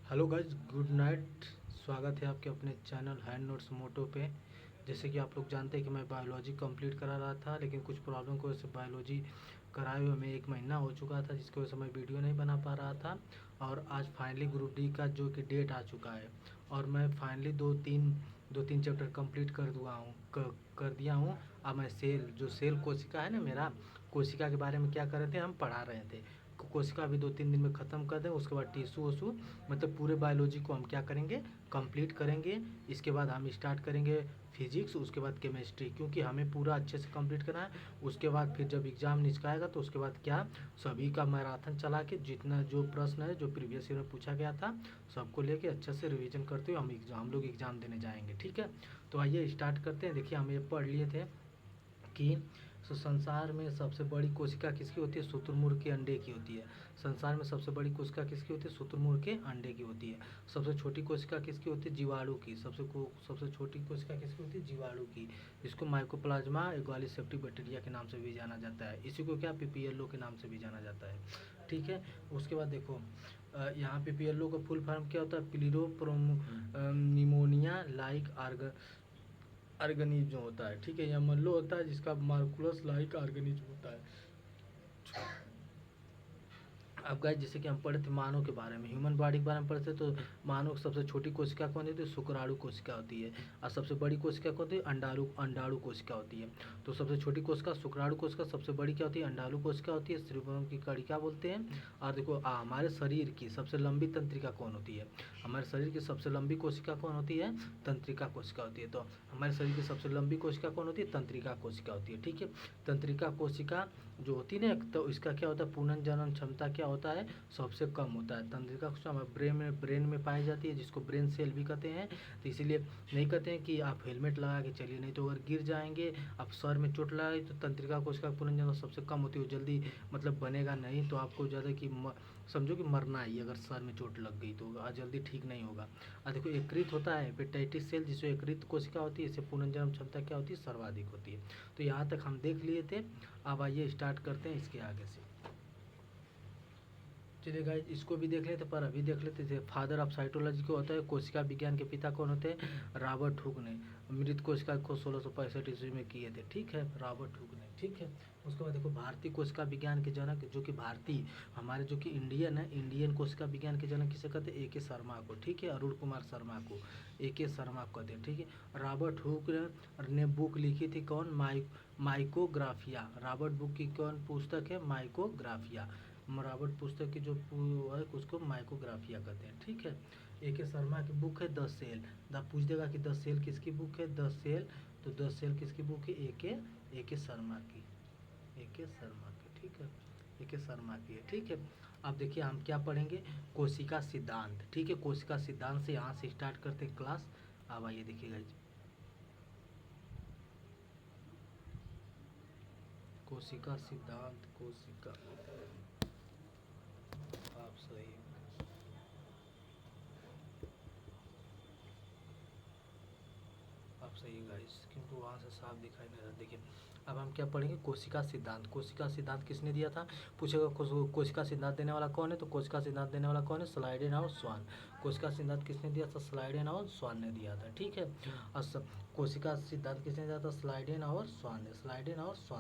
Hello guys, good night. स्वागत है आपके अपने चैनल हैंड नोट्स मोटो पे। जैसे कि आप लोग जानते हैं कि मैं बायोलॉजी कंप्लीट करा रहा था, लेकिन कुछ प्रॉब्लम की वजह से बायोलॉजी कराए हुए हमें 1 महीना हो चुका था, जिसकी वजह से मैं वीडियो नहीं बना पा रहा था। और आज फाइनली ग्रुप डी का जो कि डेट आ चुका है, और मैं फाइनली दो तीन चैप्टर कंप्लीट कर दिया हूँ। अब मैं सेल कोशिका है ना, मेरा कोशिका के बारे में क्या कर रहे थे, हम पढ़ा रहे थे। कोशिका भी 2-3 दिन में ख़त्म कर दें, उसके बाद टिश्यू वशू मतलब पूरे बायोलॉजी को हम क्या करेंगे, कंप्लीट करेंगे। इसके बाद हम स्टार्ट करेंगे फिजिक्स, उसके बाद केमिस्ट्री, क्योंकि हमें पूरा अच्छे से कंप्लीट करना है। उसके बाद फिर जब एग्ज़ाम निचकाएगा तो उसके बाद क्या, सभी का मैराथन चला के जितना जो प्रश्न है जो प्रीवियस ईयर में पूछा गया था सबको लेके अच्छे से रिवीजन करते हुए हम लोग एग्ज़ाम देने जाएंगे। ठीक है, तो आइए स्टार्ट करते हैं। देखिए, हम ये पढ़ लिए थे कि संसार में सबसे बड़ी कोशिका किसकी होती है, शुतुरमुर्ग के अंडे की होती है। संसार में सबसे बड़ी कोशिका किसकी होती है, शुतुरमुर्ग के अंडे की होती है। सबसे छोटी कोशिका किसकी होती है, जीवाणु की। सबसे छोटी कोशिका किसकी होती है, जीवाणु की। इसको माइकोप्लाज्मा एगालिसेप्टी बैक्टीरिया के नाम से भी जाना जाता है। इसी को क्या, पीपीएलओ के नाम से भी जाना जाता है। ठीक है, उसके बाद देखो यहाँ पीपीएलओ का फुल फॉर्म क्या होता है, प्लीरोप्रोम निमोनिया लाइक ऑर्गेनिज्म होता है। ठीक है, यह मल्लो होता है जिसका मार्कुलस लाइक ऑर्गेनिज्म होता है। अब गाइस, जैसे कि हम पढ़े थे मानव के बारे में, ह्यूमन बॉडी के बारे में पढ़े थे, तो मानव की सबसे छोटी कोशिका कौन होती है, शुक्राणु कोशिका होती है। और सबसे बड़ी कोशिका कौन होती है, अंडाणु कोशिका होती है। तो सबसे छोटी कोशिका शुक्राणु कोशिका, सबसे बड़ी क्या होती है, अंडाणु कोशिका होती है। श्रीवरम की कड़ी क्या बोलते हैं। और देखो हमारे शरीर की सबसे लंबी तंत्रिका कौन होती है, हमारे शरीर की सबसे लंबी कोशिका कौन होती है, तंत्रिका कोशिका होती है। तो हमारे शरीर की सबसे लंबी कोशिका कौन होती है, तंत्रिका कोशिका होती है। ठीक है, तंत्रिका कोशिका जो होती है ना, तो इसका क्या होता है, पुनर्जनन क्षमता क्या होता है, सबसे कम होता है। तंत्रिका कोशिका हमारे ब्रेन में पाई जाती है, जिसको ब्रेन सेल भी कहते हैं। तो इसीलिए नहीं कहते हैं कि आप हेलमेट लगा के चलिए, नहीं तो अगर गिर जाएंगे, आप सर में चोट लगा तो तंत्रिका कोशिका का पुनर्जनन सबसे कम होती है, जल्दी मतलब बनेगा नहीं। तो आपको ज़्यादा कि समझो कि मरना ही, अगर सर में चोट लग गई तो जल्दी ठीक नहीं होगा। और देखो एकत्रित होता है हेपेटाइटिस सेल, जिसमें एकत्रित कोशिका होती है, इससे पुनर्जनन क्षमता क्या होती है, सर्वाधिक होती है। तो यहाँ तक हम देख लिए थे। अब आइए स्टार्ट करते हैं इसके आगे से। चलिए गाइस, इसको भी देख लेते, पर अभी देख लेते थे फादर ऑफ साइटोलॉजी को होता है, कोशिका विज्ञान के पिता कौन होते हैं, रॉबर्ट हुक ने। मृत कोशिका को 1665 ईस्वी में किए थे। ठीक है, रॉबर्ट हुक ने। ठीक है, उसके बाद देखो भारतीय कोशिका विज्ञान के जनक, जो कि भारतीय हमारे जो कि इंडियन है, इंडियन कोशिका विज्ञान के जनक किसे कहते हैं, ए के शर्मा को। ठीक है, अरुण कुमार शर्मा को ए के शर्मा कहते हैं। ठीक है, रॉबर्ट हुक ने बुक लिखी थी कौन, माइकोग्राफिया। रॉबर्ट बुक की कौन पुस्तक है, माइकोग्राफिया। रॉबर्ट पुस्तक की जो है उसको माइकोग्राफिया कहते हैं। ठीक है, ए के शर्मा की बुक है द सेल। पूछ देगा कि द सेल किसकी बुक है, द सेल, तो द सेल किसकी बुक है, ए के शर्मा की, ए के शर्मा की। ठीक है, ए के शर्मा की है। ठीक है, अब देखिए हम क्या पढ़ेंगे, कोशिका सिद्धांत। ठीक है, कोशिका सिद्धांत से यहाँ से स्टार्ट करते हैं क्लास। अब आइए देखिएगा, कोशिका सिद्धांत, कोशिका, आप सही, आप सही गाइस, क्योंकि वहाँ से साफ दिखाई नहीं रहा। देखिए, अब हम क्या पढ़ेंगे, कोशिका सिद्धांत। कोशिका सिद्धांत किसने दिया था, पूछेगा कोशिका सिद्धांत देने वाला कौन है, तो कोशिका सिद्धांत देने वाला कौन है, स्लाइडेन और स्वान। कोशिका सिद्धांत किसने दिया था, स्लाइडेन और स्वान ने दिया था। ठीक है, और कोशिका सिद्धांत किसने दिया था, स्लाइडेन और स्वान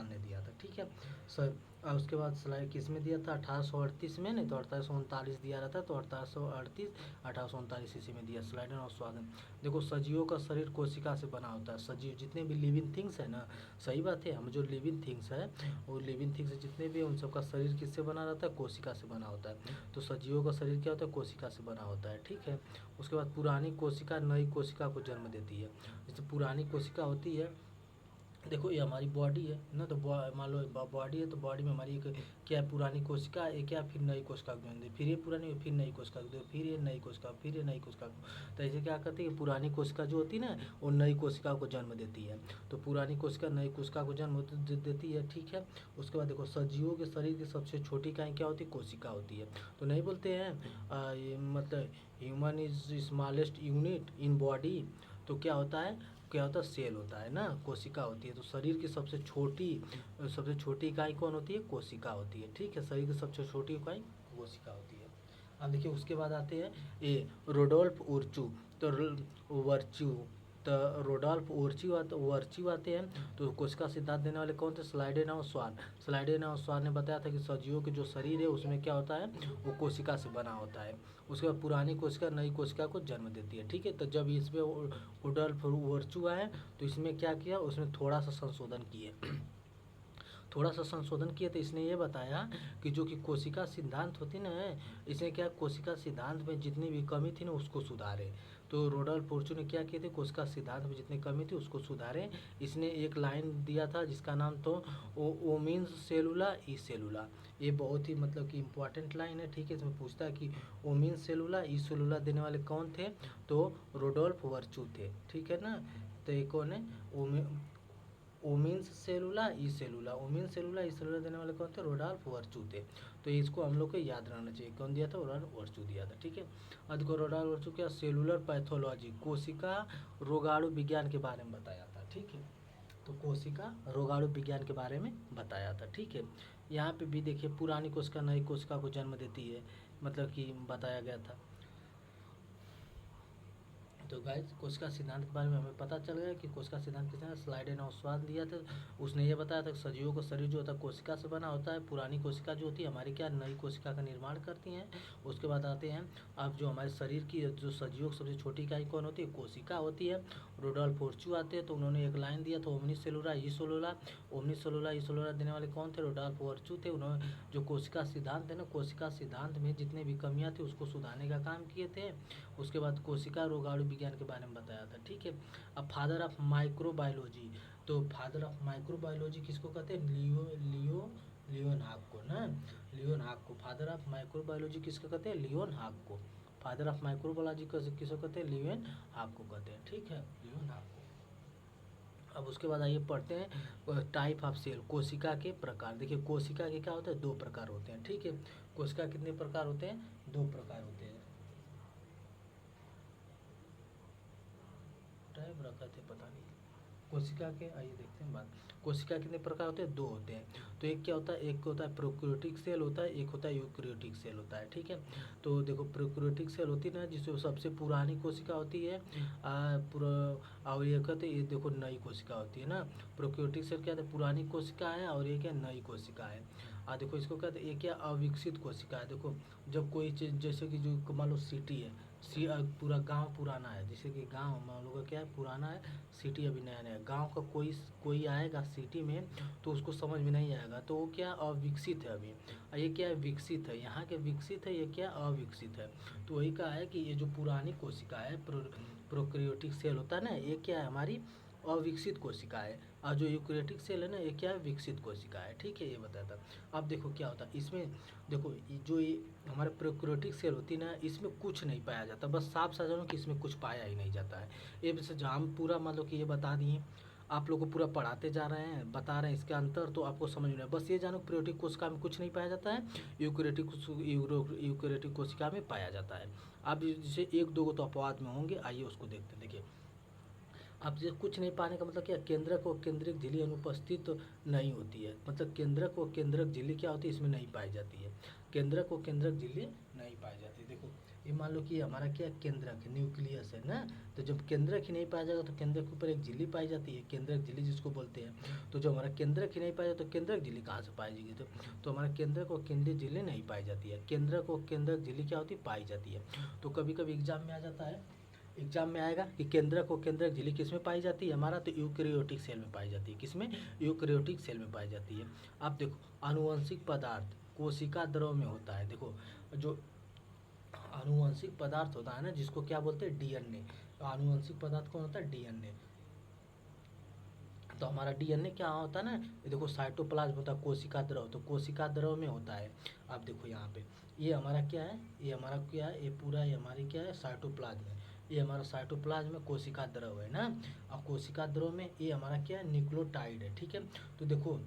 ने दिया था। ठीक है सर, और उसके बाद स्लाइड किस में दिया था, 1838 में, नहीं तो 1839 दिया रहता, तो 1838 इसी में दिया, स्लाइडेन और स्वान। देखो, सजीवों का शरीर कोशिका से बना होता है। सजीव जितने भी लिविंग थिंग्स है ना, सही बात है, हम जो लिविंग थिंग्स है, वो लिविंग थिंग्स जितने भी हैं उन सबका शरीर किससे बना रहता है, कोशिका से बना होता है। तो सजीवों का शरीर क्या होता है, कोशिका से बना होता है। ठीक है, उसके बाद पुरानी कोशिका नई कोशिका को जन्म देती है। जैसे पुरानी कोशिका होती है, देखो ये हमारी बॉडी है ना, तो मान लो बॉडी है, तो बॉडी में हमारी एक क्या है, पुरानी कोशिका एक क्या, फिर नई कोशिका को जन्म दे, फिर ये पुरानी, फिर नई कोशिका को दे, फिर ये नई कोशिका, फिर ये नई कोशिका को। तो ऐसे क्या करते हैं कि पुरानी कोशिका जो होती है ना, वो नई कोशिका को जन्म देती है। तो पुरानी कोशिका नई कोशिका को जन्म देती है। ठीक है, उसके बाद देखो, सजीवों के शरीर की सबसे छोटी इकाई क्या होती है, कोशिका होती है। तो नहीं बोलते हैं ये मतलब human is smallest unit in body, तो क्या होता है, क्या होता है, सेल होता है ना, कोशिका होती है। तो शरीर की सबसे छोटी इकाई कौन होती है, कोशिका होती है। ठीक है, शरीर की सबसे छोटी इकाई कोशिका होती है। अब देखिए उसके बाद आते हैं ये रोडोल्फ उर्चू, तो वर्च्यू, तो रोडोल्फ वर्च्यू आते हैं। तो कोशिका सिद्धांत देने वाले कौन थे? स्लाइडेनॉ स्वान। स्लाइडेनॉ स्वान ने बताया था कि सजीवों के जो शरीर है उसमें क्या होता है, वो कोशिका से बना होता है। उसके बाद पुरानी कोशिका नई कोशिका को जन्म देती है, ठीक है। तो जब इसमें रोडोल्फ वर्च्यू आए तो इसमें क्या किया, उसमें थोड़ा सा संशोधन किए थोड़ा सा संशोधन किया। तो इसने ये बताया कि जो कि कोशिका सिद्धांत होती ना, इसने क्या कोशिका सिद्धांत में जितनी भी कमी थी ना उसको सुधारे। तो रोडोल्फ वर्च्यू ने क्या किए थे, कोशिका सिद्धांत में जितनी कमी थी उसको सुधारे। इसने एक लाइन दिया था जिसका नाम तो ओमिन्स सेलुला ई सेलुला। ये बहुत ही मतलब कि इम्पोर्टेंट लाइन है, ठीक है। इसमें पूछता है कि ओमिन्स सेलुला ई सेलुला देने वाले कौन थे, तो रोडोल्फ वर्च्यू थे, ठीक है ना। तो ये कौन है, ओमिन्स सेलुला ई सेलुला। ओमिन्स सेलुला ई सेलुला देने वाले कौन थे, रोडोल्फ वर्च्यू थे। तो इसको हम लोग को याद रहना चाहिए, कौन दिया था, रोडोल्फ वर्च्यू दिया था, ठीक है। अब देखो रोडोल्फ वर्च्यू क्या, सेलुलर पैथोलॉजी, कोशिका रोगाणु विज्ञान के बारे में बताया था, ठीक है। तो कोशिका रोगाणु विज्ञान के बारे में बताया था, ठीक है। यहाँ पे भी देखिए पुरानी कोशिका नई कोशिका को जन्म देती है, मतलब कि बताया गया था। तो गाइस कोशिका सिद्धांत के बारे में हमें पता चल गया कि कोशिका सिद्धांत किसने, स्लाइडेनॉ स्वान दिया था। उसने ये बताया था कि सजीवों का शरीर जो होता है कोशिका से बना होता है। पुरानी कोशिका जो होती है हमारी क्या, नई कोशिका का निर्माण करती हैं। उसके बाद आते हैं अब जो हमारे शरीर की जो सजीवों की सबसे छोटी इकाई कौन होती है, कोशिका होती है। रोडोल्फ वर्च्यू आते हैं तो उन्होंने एक लाइन दिया था, ओमनी सेलुला ई सेलुला। ओमनी सेलुला ई सेलुला देने वाले कौन थे, रोडोल्फ वर्च्यू थे। उन्होंने जो कोशिका सिद्धांत है ना, कोशिका सिद्धांत में जितने भी कमियाँ थी उसको सुधारने का काम किए थे। उसके बाद कोशिका रोगाणु विज्ञान के बारे में बताया था, ठीक है। अब फादर ऑफ माइक्रोबायोलॉजी, तो फादर ऑफ माइक्रोबायोलॉजी किसको कहते हैं, लियोनहाग को ना, लियोनहाग को। फादर ऑफ माइक्रोबायोलॉजी किसको कहते हैं, लियोनहाग को। फादर ऑफ माइक्रोबायोलॉजी किसको कहते हैं, लियोनहाग को कहते हैं, ठीक है, लियोनहाग को। अब उसके बाद आइए पढ़ते हैं टाइप ऑफ सेल, कोशिका के प्रकार। देखिए कोशिका के क्या होते हैं, दो प्रकार होते हैं, ठीक है। कोशिका कितने प्रकार होते हैं, दो प्रकार होते हैं। टाइप रखा थे पता नहीं। कोशिका के आइए देखते हैं बात, कोशिका कितने प्रकार होते हैं, दो होते हैं। तो एक क्या होता है, एक होता है प्रोकैरियोटिक सेल होता है, एक होता है यूकैरियोटिक सेल होता है, ठीक है। तो देखो प्रोकैरियोटिक सेल होती है ना, जिसमें सबसे पुरानी कोशिका होती है और ये कहते हैं, ये देखो नई कोशिका होती है ना। प्रोकैरियोटिक सेल क्या है, पुरानी कोशिका है, और ये क्या नई कोशिका है। देखो इसको कहते हैं, ये क्या अविकसित कोशिका है। देखो जब कोई चीज़ जैसे कि जो मान लो सिटी है, पूरा गांव पुराना है, जैसे कि गांव मान लो का क्या है, पुराना है, सिटी अभी नया नया। गांव का कोई आएगा सिटी में तो उसको समझ में नहीं आएगा, तो वो क्या अविकसित है अभी। और ये क्या है, विकसित है, यहाँ के विकसित है, ये क्या अविकसित है। तो वही कहा है कि ये जो पुरानी कोशिका है, प्रोकैरियोटिक सेल होता है ना, ये क्या है, हमारी अविकसित कोशिका है। और जो यूकैरियोटिक सेल है ना, ये क्या है, विकसित कोशिका है, ठीक है, ये बताया था। अब देखो क्या होता है इसमें, देखो जो ये हमारे प्रोकैरियोटिक सेल होती है ना, इसमें कुछ नहीं पाया जाता, बस साफ सा जानो कि इसमें कुछ पाया ही नहीं जाता है। ये बस हम पूरा मान लो कि ये बता दिए, आप लोग को पूरा पढ़ाते जा रहे हैं, बता रहे हैं इसके अंतर, तो आपको समझ में, बस ये जानो प्रोकैरियोटिक कोशिका में कुछ नहीं पाया जाता है, यूकैरियोटिक कोशिका में पाया जाता है। अब जैसे एक दो तो अपवाद में होंगे, आइए उसको देखते हैं। देखिए अब ये कुछ नहीं पाने का मतलब क्या, केंद्रक व केंद्रक झिल्ली अनुपस्थित तो नहीं होती है, मतलब केंद्रक व केंद्रक झिल्ली क्या होती है, इसमें नहीं पाई जाती है। केंद्रक व केंद्रक झिल्ली नहीं पाई जाती है। देखो ये मान लो कि हमारा क्या केंद्रक है, न्यूक्लियस है ना, तो जब केंद्रक ही नहीं पाया जाएगा तो केंद्रक के ऊपर एक झिल्ली पाई जाती है, केंद्रक झिल्ली जिसको बोलते हैं। तो जब हमारा केंद्रक ही नहीं पाया जाता तो केंद्रक झिल्ली कहाँ से पाई जाएगी, तो हमारा केंद्रक और केंद्रीय झिल्ली नहीं पाई जाती है। केंद्रक और केंद्रक झिल्ली क्या होती है, पाई जाती है। तो कभी कभी एग्जाम में आ जाता है, एग्जाम में आएगा कि केंद्रक और केंद्रक झिल्ली किस में पाई जाती है, हमारा तो यूकैरियोटिक सेल में पाई जाती है। किसमें, यूकैरियोटिक सेल में पाई जाती है। अब देखो आनुवंशिक पदार्थ कोशिका द्रव में होता है। देखो जो आनुवंशिक पदार्थ होता है ना, जिसको क्या बोलते हैं, डीएनए। तो आनुवंशिक पदार्थ कौन होता है, डीएनए। तो हमारा डीएनए क्या होता है ना, ये देखो साइटोप्लाज्म होता है, कोशिका द्रव, तो कोशिका द्रव में होता है। आप देखो यहाँ पे ये हमारा क्या है, ये हमारा क्या है, ये पूरा ये हमारी क्या है, साइटोप्लाज्म है। ये हमारा साइटोप्लाज्म में कोशिका द्रव है ना। अब कोशिका द्रव में ये हमारा क्या है, न्यूक्लियोटाइड है, ठीक है। तो देखो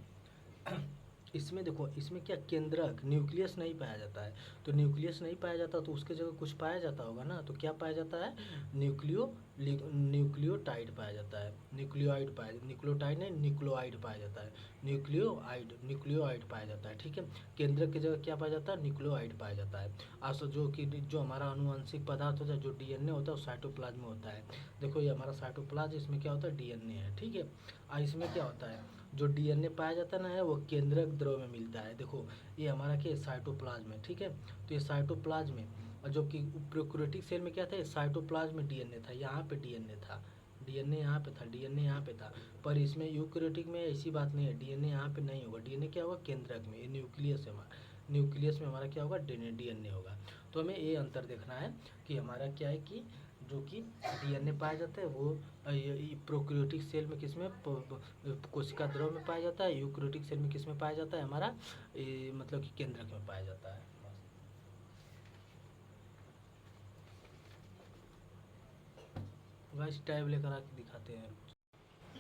इसमें देखो, इसमें क्या केंद्रक न्यूक्लियस नहीं पाया जाता है। तो न्यूक्लियस नहीं पाया जाता तो उसके जगह कुछ पाया जाता होगा ना, तो क्या पाया जाता है, न्यूक्लियोटाइड पाया जाता है, न्यूक्लियोटाइड नहीं, न्यूक्लियोइड पाया जाता है, न्यूक्लियोइड पाया जाता है। ठीक है, केंद्रक की जगह क्या पाया जाता है, न्यूक्लियोइड पाया जाता है। आज जो कि जो हमारा अनुवांशिक पदार्थ होता है, जो डीएनए होता है, वो साइटोप्लाज्म में होता है। देखो ये हमारा साइटोप्लाज्म, इसमें क्या होता है, डीएनए है। ठीक है, और इसमें क्या होता है, जो डीएनए पाया जाता है ना, है वो केंद्रक द्रव में मिलता है। देखो ये हमारा क्या है, साइटोप्लाज्म है। ठीक है, तो ये साइटोप्लाज्म में, और जो कि प्रोकैरियोटिक सेल में क्या था, साइटोप्लाज्म में डीएनए था, यहाँ पे डीएनए था, डीएनए यहाँ पे था, डीएनए यहाँ पे था। पर इसमें यूकैरियोटिक में ऐसी बात नहीं है, डीएनए यहाँ पे नहीं होगा, डीएनए क्या होगा, केंद्रक में, ये न्यूक्लियस है हमारा, न्यूक्लियस में हमारा क्या होगा, डीएनए होगा। तो हमें ये अंतर देखना है कि हमारा क्या है कि जो कि डीएनए पाया जाता है वो प्रोकैरियोटिक सेल में किसमें, कोशिका द्रव में पाया जाता है, यूकैरियोटिक सेल में किसमें पाया जाता है, हमारा मतलब कि केंद्रक में पाया जाता है। गाइस टैब लेकर आके दिखाते हैं।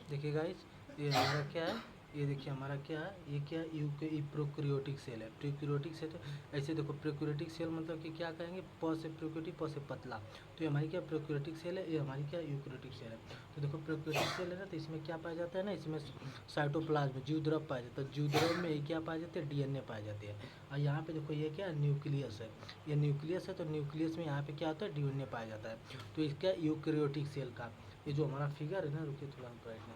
देखिए गाइस, ये हमारा क्या है, ये देखिए हमारा क्या है, ये क्या है, प्रोकैरियोटिक सेल है। प्रोकैरियोटिक सेल ऐसे देखो, प्रोकैरियोटिक सेल मतलब कि क्या कहेंगे, प से प्रोकैरियोटिक, प से पतला। तो ये हमारी क्या प्रोकैरियोटिक सेल है, ये हमारी क्या यूकैरियोटिक सेल है। तो देखो प्रोकैरियोटिक सेल है ना, तो इसमें क्या पाया जाता है ना, इसमें साइटोप्लाज्म जीवद्रव पाया जाता है, जीवद्रव में ये क्या पाया जाता है, डीएनए पाए जाते हैं। और यहाँ पे देखो ये क्या न्यूक्लियस है, ये न्यूक्लियस है, तो न्यूक्लियस में यहाँ पे क्या होता है, डीएनए पाया जाता है। तो इसका यूकैरियोटिक सेल का ये जो हमारा फिगर है ना, रुकिए थोड़ा ब्राइटनेस,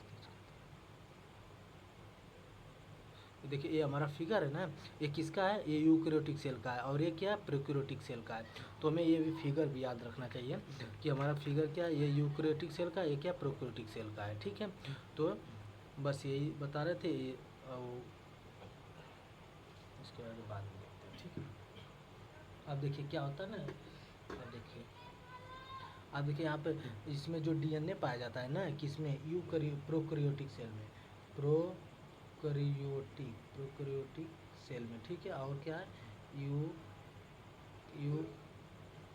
देखिए ये हमारा फिगर है ना, ये किसका है, ये यूकैरियोटिक सेल का है, और ये क्या है, प्रोकैरियोटिक सेल का है। तो हमें ये भी फिगर भी याद रखना चाहिए कि हमारा फिगर क्या है, ये यूकैरियोटिक सेल का है, ये क्या प्रोकैरियोटिक सेल का है। ठीक है, तो बस यही बता रहे थे और इसके बाद में देखते हैं। ठीक है, अब देखिए क्या होता है ना, अब देखिए यहाँ पे इसमें जो डीएनए पाया जाता है ना, किसमें, प्रोकैरियोटिक सेल में, प्रोकैरियोटिक सेल में। ठीक है, और क्या है, यू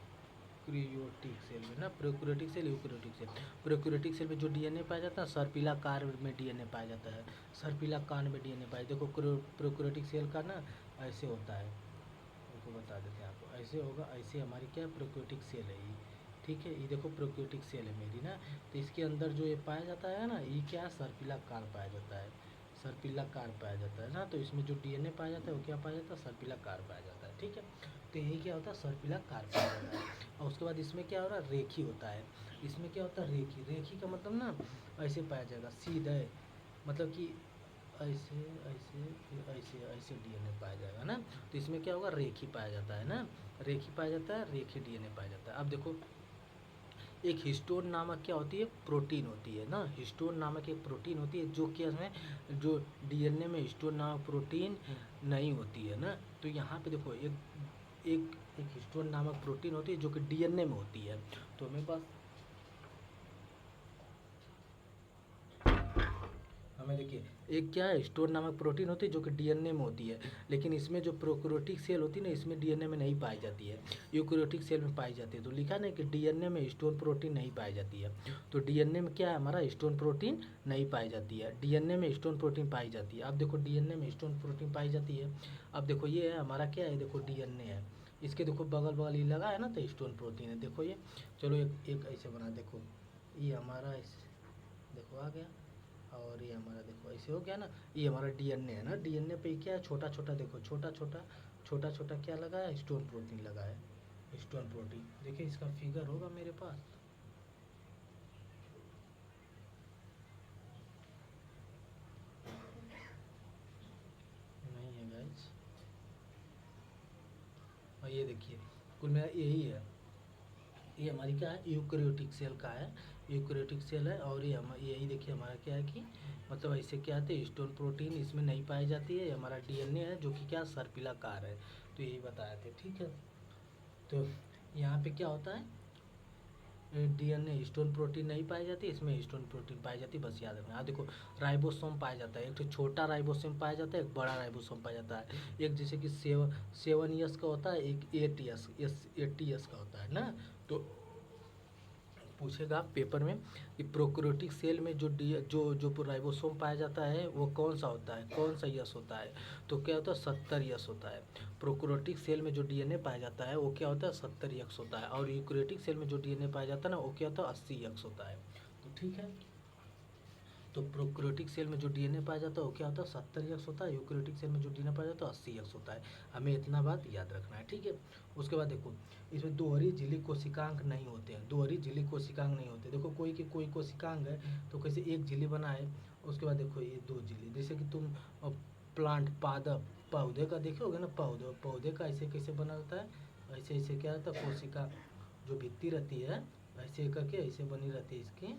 यूकैरियोटिक सेल में ना, prokaryotic cell, eukaryotic cell. Prokaryotic cell में जो डीएनए पाया जाता है, सर्पिलाकार में डीएनए पाया जाता है, सर्पिलाकार में डीएनए पाया। देखो प्रोकैरियोटिक सेल का ना ऐसे होता है, उनको बता देते हैं आपको, ऐसे होगा, ऐसे हमारी क्या प्रोकैरियोटिक सेल है ये। ठीक है, ये देखो प्रोकैरियोटिक सेल है मेरी ना, तो इसके अंदर जो ये पाया जाता है ना, ये क्या सर्पिलाकार पाया जाता है, सर्पिलाकार पाया जाता है ना। तो इसमें जो डीएनए पाया जाता है वो क्या पाया जाता है, सर्पिलाकार पाया जाता है। ठीक है, तो यही क्या होता है, सर्पिलाकार पाया जाता है। और उसके बाद इसमें क्या हो रहा है, रेखी होता है। इसमें क्या होता है, रेखी, रेखी का मतलब ना ऐसे पाया जाएगा, सीधे, मतलब कि ऐसे ऐसे फिर ऐसे ऐसे डीएनए पाया जाएगा ना। तो इसमें क्या होगा, रेखी पाया जाता है ना, रेखी पाया जाता है, रेखी डीएनए पाया जाता है। अब देखो एक हिस्टोन नामक क्या होती है, प्रोटीन होती है ना, हिस्टोन नामक एक प्रोटीन होती है, जो कि इसमें जो डीएनए में हिस्टोन नामक प्रोटीन नहीं होती है ना। तो यहाँ पे देखो एक एक हिस्टोन नामक प्रोटीन होती है जो कि डीएनए में होती है। तो हमें बस हमें देखिए, एक क्या है, हिस्टोन नामक प्रोटीन होती है जो कि डीएनए में होती है, लेकिन इसमें जो प्रोकैरियोटिक सेल होती है ना, इसमें डीएनए में नहीं पाई जाती है, यूकैरियोटिक सेल में पाई जाती है। तो लिखा नहीं कि डीएनए में हिस्टोन प्रोटीन नहीं पाई जाती है। तो डीएनए में क्या है, हमारा हिस्टोन प्रोटीन नहीं पाई जाती है, डीएनए में हिस्टोन प्रोटीन पाई जाती है। अब देखो डीएनए में हिस्टोन प्रोटीन पाई जाती है। अब देखो ये है हमारा क्या है, देखो डीएनए है, इसके देखो बगल बगल ये लगा है ना, तो हिस्टोन प्रोटीन है। देखो ये, चलो एक ऐसे बना, देखो ये हमारा देखो आ गया, और ये हमारा देखो ऐसे हो गया ना, ये हमारा डीएनए है ना, डीएनए पे क्या है, छोटा छोटा देखो, छोटा छोटा क्या लगा है, स्टोन प्रोटीन लगा है, स्टोन प्रोटीन। देखिए इसका फिगर होगा मेरे पास, नहीं है गाइस, और ये देखिए कुल मेरा यही है, ये हमारी क्या है, यूकैरियोटिक सेल का है, यूकैरियोटिक सेल है। और ये हम यही देखिए हमारा क्या है कि मतलब ऐसे क्या आते हैं, स्टोन प्रोटीन इसमें नहीं पाई जाती है, हमारा डीएनए है जो कि क्या सर्पिलाकार है। तो यही बताए थे। ठीक है, तो यहाँ पे क्या होता है, डीएनए स्टोन प्रोटीन नहीं पाई जाती, इसमें स्टोन प्रोटीन पाई जाती है, बस याद रखना। देखो राइबोसोम पाया जाता है, एक तो छोटा राइबोसोम पाया जाता है, एक बड़ा राइबोसोम पाया जाता है। एक जैसे कि 7 ईयर्स का होता है, एक 8 ईयर्स का होता है ना। तो पूछेगा पेपर में कि प्रोकैरियोटिक सेल में जो डी जो राइबोसोम पाया जाता है वो कौन सा होता है, कौन सा यस होता है, तो क्या होता है 70 यस होता है। प्रोकैरियोटिक सेल में जो डीएनए पाया जाता है वो क्या होता है 70 यक्स होता है, और यूकैरियोटिक सेल में जो डीएनए पाया जाता है ना वो क्या होता है 80 यक्स होता है। तो ठीक है, तो प्रोकैरियोटिक सेल में जो डीएनए पाया जाता है वो क्या होता है 70 यक्स होता है, यूकैरियोटिक सेल में जो डीएनए पाया जाता है 80 यक्स होता है। हमें इतना बात याद रखना है, ठीक है। उसके बाद देखो इसमें दोहरी झिल्ली कोशिकांग नहीं होते हैं, दोहरी झिल्ली कोशिकांग नहीं होते। देखो कोई की कोई कोशिकांग है तो कैसे एक झिल्ली बना है, उसके बाद देखो ये 2 झिल्ली, जैसे कि तुम प्लांट पादप पौधे का देखे होगे ना, पौधे पौधे का ऐसे कैसे बना रहता है, ऐसे ऐसे क्या रहता है कोशिका जो भित्ति रहती है ऐसे करके ऐसे बनी रहती है इसकी,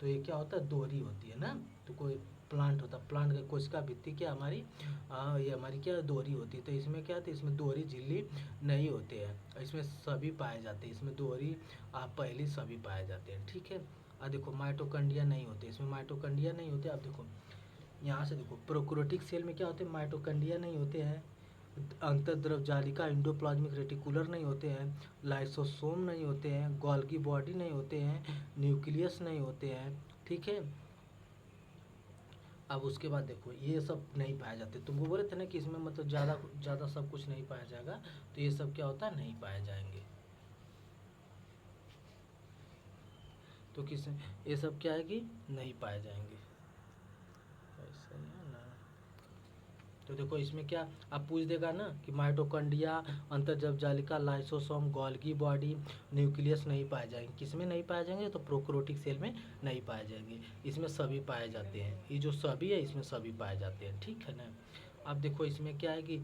तो ये क्या होता है दोहरी होती है ना। तो कोई प्लांट होता है, प्लांट का कोशिका भित्ति क्या हमारी ये हमारी क्या दोहरी होती है। तो इसमें क्या होता है, इसमें दोहरी झिल्ली नहीं होते हैं, इसमें सभी पाए जाते हैं, इसमें दोहरी पहली सभी पाए जाते हैं, ठीक है। अब देखो माइटोकॉन्ड्रिया नहीं होते, इसमें माइटोकॉन्ड्रिया नहीं होते। अब देखो यहाँ से देखो प्रोकैरियोटिक सेल में क्या होते हैं माइटोकॉन्ड्रिया नहीं होते हैं, अंतर्द्रव जालिका इंडोप्लाज्मिक रेटिकुलर नहीं होते हैं, लाइसोसोम नहीं होते हैं, गोल्गी बॉडी नहीं होते हैं, न्यूक्लियस नहीं होते हैं, ठीक है। अब उसके बाद देखो ये सब नहीं पाए जाते, तुमको बोले थे ना कि इसमें मतलब ज़्यादा ज़्यादा सब कुछ नहीं पाया जाएगा, तो ये सब क्या होता है नहीं पाए जाएंगे। तो किस ये सब क्या है कि नहीं पाए जाएंगे, ऐसा ही है ना। तो देखो इसमें क्या आप पूछ देगा ना कि माइटोकॉन्ड्रिया अंतर्जैव जालिका लाइसोसोम गोल्गी बॉडी न्यूक्लियस नहीं पाए जाएंगे, किसमें नहीं पाए जाएंगे, तो प्रोकैरियोटिक सेल में नहीं पाए जाएंगे, इसमें सभी पाए जाते हैं, ये जो सभी है इसमें सभी पाए जाते हैं, ठीक है ना। अब देखो इसमें क्या है कि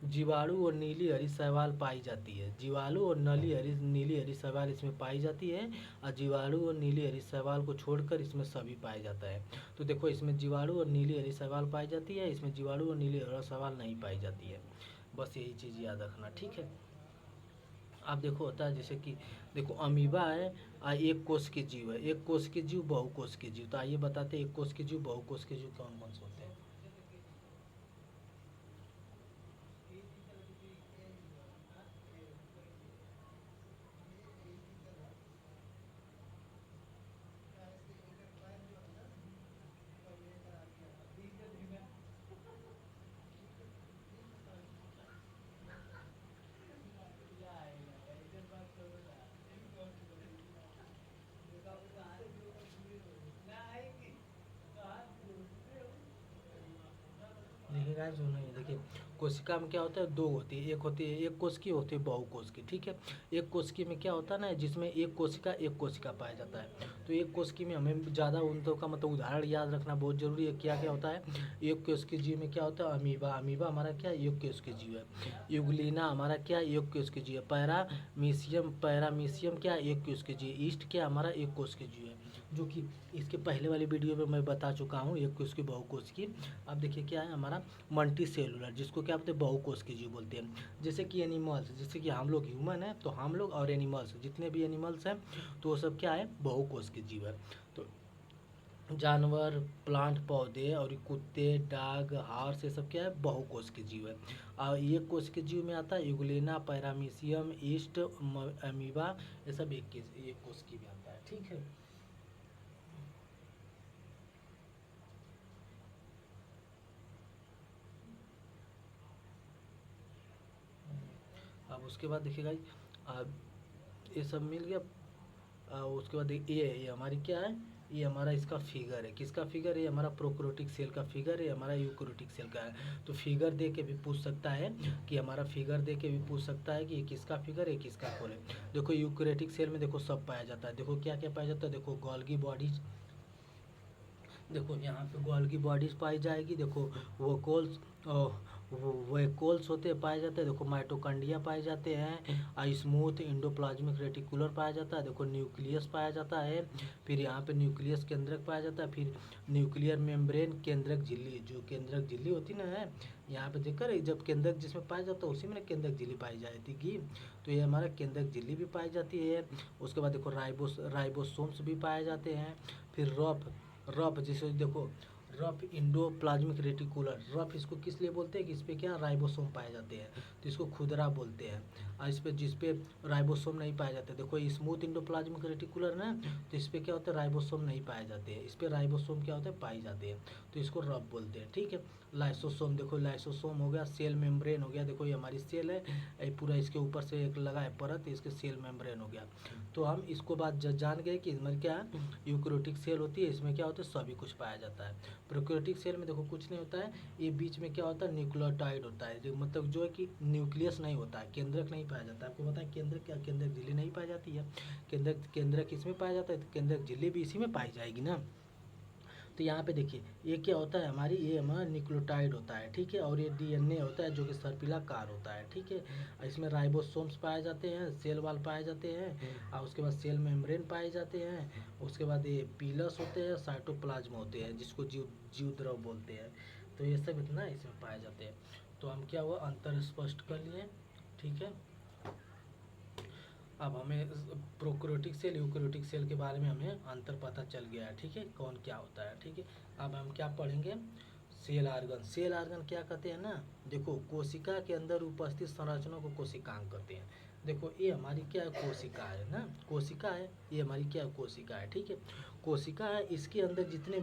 जीवाणु और नीली हरी शैवाल पाई जाती है, जीवाणु और नीली हरी शैवाल इसमें पाई जाती है, और जीवाणु और नीली हरी शैवाल को छोड़कर इसमें सभी पाया जाता है। तो देखो इसमें जीवाणु और नीली हरी शैवाल पाई जाती है, इसमें जीवाणु और नीली हरी शैवाल नहीं पाई जाती है, बस यही चीज़ याद रखना, ठीक है। आप देखो होता है जैसे कि देखो अमीबा है एक कोष के जीव है, एक कोष के जीव बहुकोष के जीव, तो आइए बताते हैं एक कोष के जीव बहुकोष के जीव कौन कौन से होते हैं। देखिए गाइस सुनो ये देखिए कोशिका में क्या होता है दो होती है, एक होती है एक कोश की, होती है बहुकोश की, ठीक है। एक कोशिकी में क्या होता है ना जिसमें एक कोशिका पाया जाता है, तो एक कोशिकी में हमें ज़्यादा उन का मतलब उदाहरण याद रखना बहुत जरूरी है। क्या क्या होता है एक कोशिकीय जीव में क्या होता है अमीबा, अमीबा हमारा क्या एक कोशिकीय जीव है, यूग्लिना हमारा क्या एक कोशिकीय जीव है, पैरामीशियम क्या एक कोशिकीय जीव, ईस्ट क्या हमारा एक कोशिकीय जीव है, जो कि इसके पहले वाली वीडियो में मैं बता चुका हूँ एक कोश की बहुकोश की। अब देखिए क्या है हमारा मल्टी सेलुलर, जिसको क्या बोलते हैं बहुकोश की जीव बोलते हैं। जैसे कि एनिमल्स, जैसे कि हम लोग ह्यूमन है तो हम लोग और एनिमल्स जितने भी एनिमल्स हैं तो वो सब क्या है बहुकोश के जीव है। तो जानवर प्लांट पौधे और कुत्ते डॉग हार्स ये सब क्या है बहुकोश के जीव है। और एक कोश के जीव में आता है यूग्लिना पैरामीशियम ईस्ट अमीबा, ये सब एक कोश की में आता है, ठीक है। अब उसके बाद देखिएगा ये सब मिल गया। उसके बाद ये हमारी क्या है, ये हमारा इसका फिगर है, किसका फिगर है, ये हमारा प्रोकैरियोटिक सेल का फिगर है, हमारा यूकैरियोटिक सेल का है। तो फिगर दे के भी पूछ सकता है कि हमारा फिगर दे के भी पूछ सकता है कि ये किसका फिगर है किसका कोल है। देखो यूकैरियोटिक सेल में देखो सब पाया जाता है, देखो क्या क्या पाया जाता है, देखो गोल्गी बॉडीज, देखो यहाँ पे गोल्गी बॉडीज पाई जाएगी, देखो वोकोल्स वेकोल्स होते पाए जाते हैं, देखो माइटोकॉन्ड्रिया पाए जाते हैं, स्मूथ इंडोप्लाज्मिक रेटिकुलर पाया जाता है, देखो न्यूक्लियस पाया जाता है, फिर यहाँ पे न्यूक्लियस केंद्रक पाया जाता है, फिर न्यूक्लियर मेम्ब्रेन केंद्रक झिल्ली, जो केंद्रक झिल्ली होती ना है यहाँ पे देखकर जब केंद्रक जिसमें पाया जाता है उसी में केंद्रक झिल्ली पाई जाती है, तो ये हमारा केंद्रक झिल्ली भी पाई जाती है। उसके बाद देखो राइबोसोम्स भी पाए जाते हैं, फिर रफ जिसे देखो रफ इंडोप्लाज्मिक रेटिकुलर। रफ इसको किस लिए बोलते हैं कि इस पे क्या राइबोसोम पाए जाते हैं, तो इसको खुदरा बोलते हैं। और इस पे जिस पे राइबोसोम नहीं पाए जाते, देखो स्मूथ इंडोप्लाज्मिक रेटिकुलर ना, तो इस पे क्या होता है राइबोसोम नहीं पाए जाते हैं, इस पे राइबोसोम क्या होता है पाए जाते हैं, तो इसको रफ बोलते हैं। ठीक है। लाइसोसोम, देखो लाइसोसोम हो गया, सेल मेम्ब्रेन हो गया, देखो ये हमारी सेल है, ये पूरा इसके ऊपर से एक लगा है परत, इसके सेल मेम्ब्रेन हो गया। तो हम इसको बात जान गए कि इसमें क्या है यूकेरियोटिक सेल होती है, इसमें क्या होता है सभी कुछ पाया जाता है। प्रोकैरियोटिक सेल में देखो कुछ नहीं होता है, ये बीच में क्या होता है न्यूक्लियोटाइड होता है, जो मतलब जो है कि न्यूक्लियस नहीं होता है, केंद्रक नहीं पाया जाता है। आपको पता है केंद्रक क्या, केंद्रक झिल्ली नहीं पाई जाती है। केंद्रक इसमें पाया जाता है, तो केंद्रक झिल्ली भी इसी में पाई जाएगी ना। तो यहाँ पे देखिए ये क्या होता है हमारी, ये हमारा न्यूक्लियोटाइड होता है। ठीक है। और ये डीएनए होता है जो कि सर्पिलाकार होता है। ठीक है। इसमें राइबोसोम्स पाए जाते हैं, सेल वाल पाए जाते हैं, और उसके बाद सेल मेम्ब्रेन पाए जाते हैं, उसके बाद ये पीलस होते हैं, साइटोप्लाज्म होते हैं जिसको जीव द्रव बोलते हैं। तो ये सब इतना इसमें पाए जाते हैं। तो हम क्या हुआ अंतर स्पष्ट कर लिए। ठीक है। अब हमें प्रोकैरियोटिक सेल यूकेरियोटिक सेल के बारे में हमें अंतर पता चल गया है। ठीक है, कौन क्या होता है। ठीक है। अब हम क्या पढ़ेंगे, सेल आर्गन। सेल आर्गन क्या कहते हैं ना, देखो कोशिका के अंदर उपस्थित संरचनाओं को कोशिकांग कहते हैं। देखो ये हमारी क्या है कोशिका है ना, कोशिका है, ये हमारी क्या है कोशिका है। ठीक है। कोशिका है, इसके अंदर जितने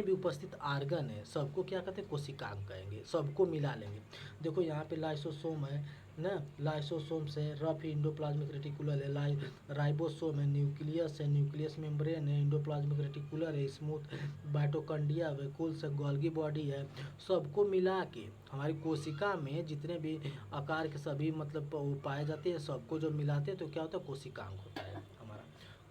भी उपस्थित आर्गन है सबको क्या कहते हैं कोशिकांग कहेंगे, सबको मिला लेंगे। देखो यहाँ पे लाइसोसोम है ना, लाइसोसोम से रफ इंडोप्लाज्मिक रेटिकुलर है, राइबोसोम है, न्यूक्लियस मेम्ब्रेन है, इंडोप्लाज्मिक रेटिकुलर है, स्मूथ माइटोकॉन्ड्रिया वैक्यूल्स है, गोल्गी बॉडी है। सबको मिला के हमारी कोशिका में जितने भी आकार के सभी मतलब वो पाए जाते हैं, सबको जो मिलाते हैं तो क्या होता है कोशिकांग होता है हमारा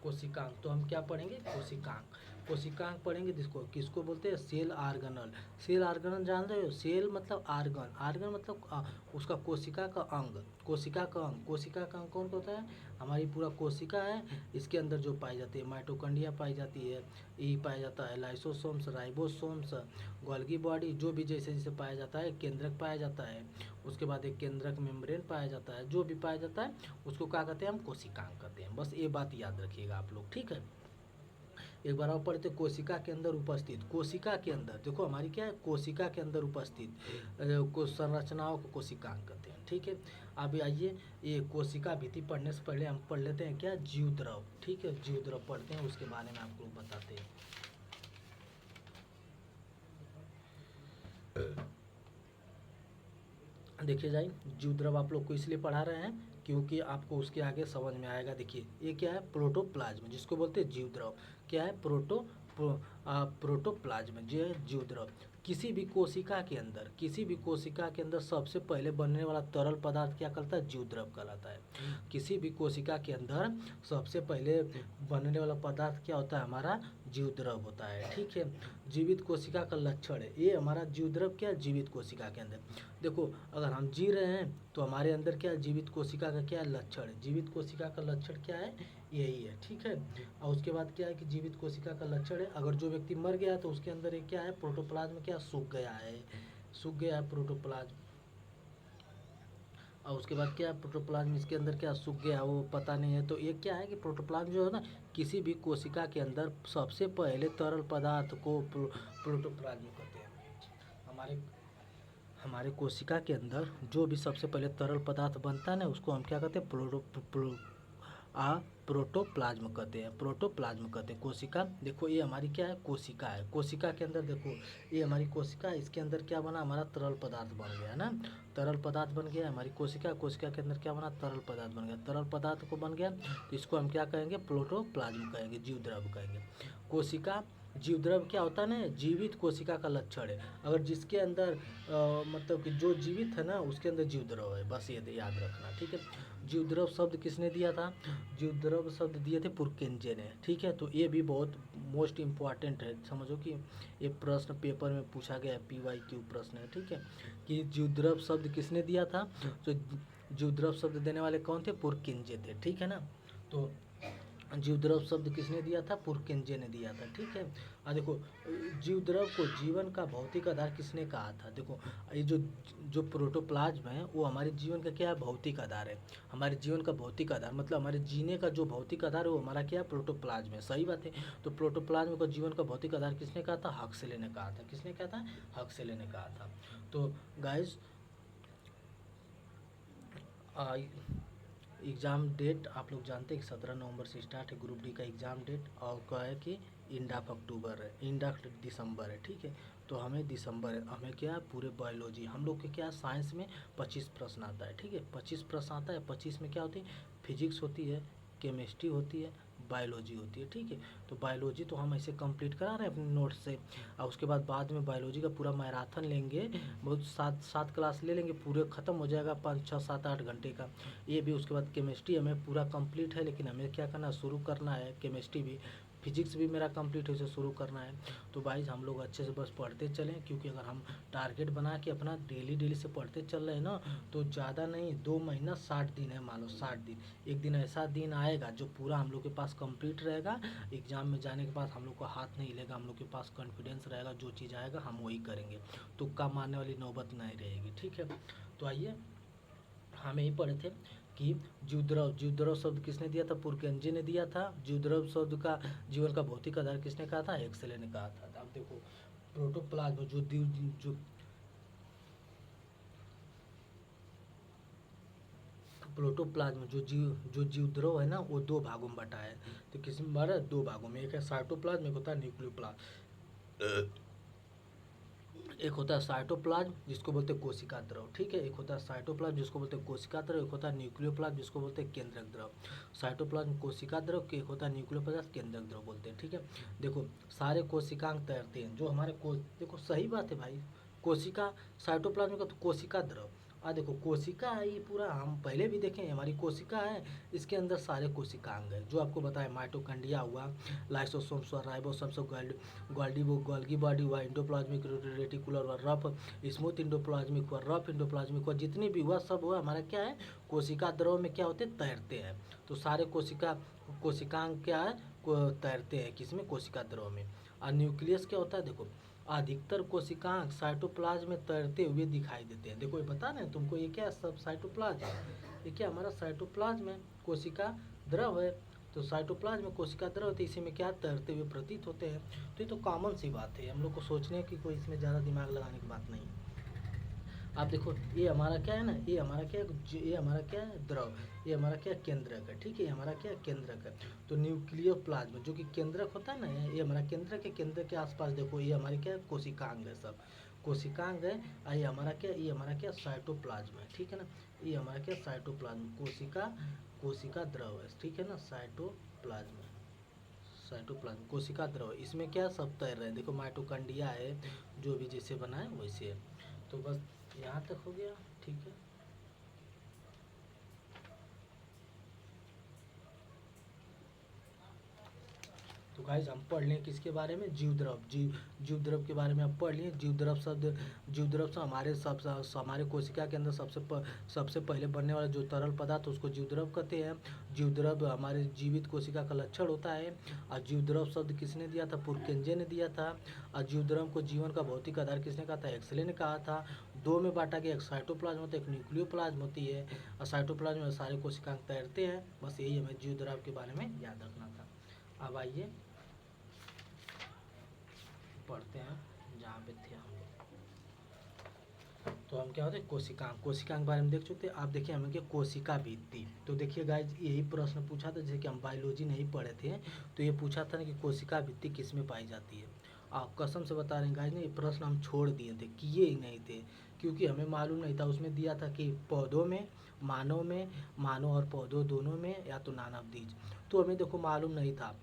कोशिकांग। तो हम क्या पढ़ेंगे कोशिकांग। कोशिकांग पढ़ेंगे जिसको किसको बोलते हैं सेल आर्गनल। सेल आर्गनल जान रहे हो, सेल मतलब आर्गन, आर्गन मतलब उसका कोशिका का अंग, कोशिका का अंग। कोशिका का अंग कौन होता है, हमारी पूरा कोशिका है, इसके अंदर जो पाई जाती है माइटोकॉन्ड्रिया पाई जाती है, ई पाया जाता है, लाइसोसोम्स, राइबोसोम्स, गोल्गी बॉडी, जो भी जैसे जैसे पाया जाता है, केंद्रक पाया जाता है, उसके बाद एक केंद्रक मेम्ब्रेन पाया जाता है, जो भी पाया जाता है उसको क्या कहते हैं हम कोशिकांग कहते हैं। बस ये बात याद रखिएगा आप लोग। ठीक है। एक बार और पढ़ते कोशिका के अंदर उपस्थित, कोशिका के अंदर देखो हमारी क्या है कोशिका के अंदर उपस्थित को संरचनाओं को कोशिकांग कहते हैं। ठीक है। अब आइए ये कोशिका भित्ति पढ़ने से पहले हम पढ़ लेते हैं क्या जीव द्रव। ठीक है, जीव द्रव पढ़ते हैं उसके बारे में आपको बताते हैं। देखिए जाए जीव द्रव आप लोग को इसलिए पढ़ा रहे हैं क्योंकि आपको उसके आगे समझ में आएगा। देखिए ये क्या है प्रोटोप्लाज्म जिसको बोलते हैं जीव द्रव। क्या है प्रोटोप्लाज्म जो है जीव द्रव। किसी भी कोशिका के अंदर सबसे पहले बनने वाला तरल पदार्थ क्या कहलाता है जीव द्रव कहलाता है। किसी भी कोशिका के अंदर सबसे पहले बनने वाला पदार्थ क्या होता है हमारा जीव द्रव होता है। ठीक है। जीवित कोशिका का लक्षण है ये हमारा जीव द्रव क्या है जीवित कोशिका के अंदर। देखो अगर हम जी रहे हैं तो हमारे अंदर क्या है जीवित कोशिका का क्या लक्षण है, जीवित कोशिका का लक्षण क्या है यही है। ठीक है। और उसके बाद क्या है कि जीवित कोशिका का लक्षण है अगर जो व्यक्ति मर गया तो उसके अंदर एक क्या है प्रोटोप्लाज्म क्या सूख गया है प्रोटोप्लाज्म। और उसके बाद क्या है प्रोटोप्लाज्म इसके अंदर क्या सूख गया वो पता नहीं है। तो ये क्या है कि प्रोटोप्लाज्म जो है ना किसी भी कोशिका के अंदर सबसे पहले तरल पदार्थ को प्रोटोप्लाज्म कहते हैं। हमारे हमारे कोशिका के अंदर जो भी सबसे पहले तरल पदार्थ बनता है ना उसको हम क्या कहते हैं प्रोटोप्लाज्म कहते हैं, प्रोटोप्लाज्म कहते हैं। कोशिका देखो ये हमारी क्या है कोशिका है, कोशिका के अंदर देखो ये हमारी कोशिका है, इसके अंदर क्या बना हमारा तरल पदार्थ बन गया ना, तरल पदार्थ बन गया हमारी कोशिका, कोशिका के अंदर क्या बना तरल पदार्थ बन गया, तरल पदार्थ को बन गया तो इसको हम क्या कहेंगे प्रोटोप्लाज्म कहेंगे, जीव द्रव कहेंगे। कोशिका जीव द्रव क्या होता है ना जीवित कोशिका का लक्षण है। अगर जिसके अंदर मतलब कि जो जीवित है ना उसके अंदर जीव द्रव है, बस ये याद रखना। ठीक है। जीव द्रव शब्द किसने दिया था, जीव द्रव शब्द दिए थे पुरकेंजे ने। ठीक है। तो ये भी बहुत मोस्ट इम्पॉर्टेंट है, समझो कि ये प्रश्न पेपर में पूछा गया है, PYQ प्रश्न है। ठीक है। कि जीव द्रव शब्द किसने दिया था, तो जीव द्रव शब्द देने वाले कौन थे पुरकेंजे थे। ठीक है ना। तो जीवद्रव शब्द किसने दिया था? पुरकेंजे ने दिया था। ठीक है, देखो जीवद्रव को जीवन का भौतिक आधार किसने कहा था? देखो ये जो प्रोटोप्लाज्म है वो हमारे जीवन का क्या है? भौतिक आधार है। हमारे जीवन का भौतिक आधार मतलब हमारे जीने का जो भौतिक आधार है वो हमारा क्या है? प्रोटोप्लाज्म है। सही बात है। तो प्रोटोप्लाज्म को जीवन का भौतिक आधार किसने कहा था? हक्सले ने कहा था। किसने कहा था? हक्सले ने कहा था। तो गाइस एग्ज़ाम डेट आप लोग जानते हैं कि 17 नवंबर से स्टार्ट है ग्रुप डी का एग्ज़ाम डेट, और क्या है कि इंड ऑफ अक्टूबर है, इंड ऑफ दिसंबर है। ठीक है, तो हमें दिसंबर है, हमें क्या है? पूरे बायोलॉजी हम लोग के क्या है? साइंस में 25 प्रश्न आता है। ठीक है, 25 प्रश्न आता है। 25 में क्या होती है? फिजिक्स होती है, केमिस्ट्री होती है, बायोलॉजी होती है। ठीक है, तो बायोलॉजी तो हम ऐसे कंप्लीट करा रहे हैं अपने नोट से, और उसके बाद में बायोलॉजी का पूरा मैराथन लेंगे, बहुत 7 क्लास ले लेंगे, पूरे ख़त्म हो जाएगा 5 6 7 8 घंटे का ये भी। उसके बाद केमिस्ट्री हमें पूरा कंप्लीट है, लेकिन हमें क्या करना है? शुरू करना है केमिस्ट्री भी। फिजिक्स भी मेरा कंप्लीट है, उसे शुरू करना है। तो भाई हम लोग अच्छे से बस पढ़ते चलें, क्योंकि अगर हम टारगेट बना के अपना डेली से पढ़ते चल रहे हैं ना, तो ज़्यादा नहीं 2 महीना 60 दिन है, मान लो 60 दिन। एक दिन ऐसा दिन आएगा जो पूरा हम लोग के पास कंप्लीट रहेगा, एग्ज़ाम में जाने के बाद हम लोग को हाथ नहीं लेगा, हम लोग के पास कॉन्फिडेंस रहेगा, जो चीज़ आएगा हम वही करेंगे, तुक्का मारने वाली नौबत नहीं रहेगी। ठीक है, तो आइए हम यही पढ़े थे कि जीवद्रव शब्द किसने दिया था? पुरकेंजे ने दिया था। जीवद्रव शब्द का जीवन का भौतिक आधार किसने कहा था? एक्सले ने कहा था। अब देखो प्रोटोप्लाज्म जो प्रोटोप्लाज्म जो जीवद्रव है ना, वो 2 भागों में बटा है। तो किसमें बारा? 2 भागों में। एक है साइटोप्लाज्म, एक होता है न्यूक्लियोप्लाज्म। एक होता है साइटोप्लाज्म जिसको बोलते हैं कोशिका द्रव। ठीक है, एक होता है साइटोप्लाज्म जिसको बोलते हैं कोशिका द्रव, एक होता है न्यूक्लियोप्लाज्म जिसको बोलते हैं केंद्रक द्रव। साइटोप्लाज्म कोशिका द्रव, एक होता है न्यूक्लियोप्लाज्म केंद्रक द्रव बोलते हैं। ठीक है, देखो सारे कोशिकांग तैरते हैं जो हमारे देखो सही बात है भाई, कोशिका साइटोप्लाज्म का तो कोशिका द्रव। देखो कोशिका है ये पूरा, हम पहले भी देखें हमारी कोशिका है, इसके अंदर सारे कोशिकांग हैं जो आपको बताए, माइटोकॉन्ड्रिया हुआ, लाइसोसोम्स हुआ, राइबोसोम्स हुआ, गोल्गी बॉडी हुआ, इंडोप्लाज्मिक रेटिकुलर हुआ, रफ स्मूथ इंडोप्लाज्मिक हुआ, रफ इंडोप्लाज्मिक हुआ, जितनी भी हुआ सब हुआ हमारा क्या है? कोशिका द्रव में क्या होते हैं? तैरते हैं। तो सारे कोशिकांग क्या है? तैरते हैं किसमें? कोशिका द्रव में। और न्यूक्लियस क्या होता है? देखो अधिकतर कोशिकांग साइटोप्लाज्म में तैरते हुए दिखाई देते हैं। देखो ये बता रहे हैं तुमको, ये क्या है? सब साइटोप्लाज्म है, ये क्या हमारा साइटोप्लाज्म है, कोशिका द्रव है। तो साइटोप्लाज्म में कोशिका द्रव होते हैं, इसी में क्या तैरते हुए प्रतीत होते हैं। तो ये तो कॉमन सी बात है, हम लोग को सोचने की कोई इसमें ज़्यादा दिमाग लगाने की बात नहीं है। आप देखो ये हमारा क्या है ना, ये हमारा क्या है? ये हमारा क्या है? द्रव। ये हमारा क्या? केंद्रक है। ठीक है, ये हमारा क्या? केंद्रक है। तो न्यूक्लियोप्लाज्म जो कि केंद्रक होता है ना, ये हमारा केंद्रक है। केंद्र के आसपास देखो ये हमारी क्या है? कोशिकांग है, सब कोशिकांग है। और ये हमारा क्या? ये हमारा क्या? साइटोप्लाज्म है। ठीक है ना, ये हमारा क्या? साइटोप्लाज्म कोशिका द्रव है। ठीक है ना, साइटोप्लाज्म कोशिका द्रव, इसमें क्या सब तैर रहे हैं। देखो माइटोकॉन्ड्रिया है, जो भी जैसे बना है वैसे है। तो बस यहाँ तक हो गया। ठीक है, तो गाइज हम पढ़ लें किसके बारे में? जीवद्रव के बारे में हम पढ़ लिए। जीवद्रव से हमारे कोशिका के अंदर सबसे पहले बनने वाला जो तरल पदार्थ उसको जीवद्रव कहते हैं। जीवद्रव हमारे जीवित कोशिका का लक्षण होता है। और जीवद्रव शब्द किसने दिया था? पुरकेंजे ने दिया था। और जीवद्रव को जीवन का भौतिक आधार किसने कहा था? एक्सले ने कहा था। 2 में बांटा गया, एक साइटोप्लाज्म होता है, एक न्यूक्लियोप्लाज्म होती है। और साइटोप्लाज्म में सारे कोशिकांग तैरते हैं। बस यही हमें जीवद्रव के बारे में याद रखना था। अब आइए पढ़ते हैं जहाँ पे थे हम लोग। तो हम क्या होते हैं? कोशिकांग के बारे में देख चुके हैं। आप देखिए हमें क्या? कोशिका भित्ति। तो देखिए गाइज यही प्रश्न पूछा था, जैसे कि हम बायोलॉजी नहीं पढ़े थे, तो ये पूछा था ना कि कोशिका भित्ति किस में पाई जाती है। आप कसम से बता रहे हैं गाइज ने, ये प्रश्न हम छोड़ दिए थे, किए ही नहीं थे, क्योंकि हमें मालूम नहीं था। उसमें दिया था कि पौधों में, मानव और पौधों दोनों में, या तो नाना बीज। तो हमें देखो मालूम नहीं था,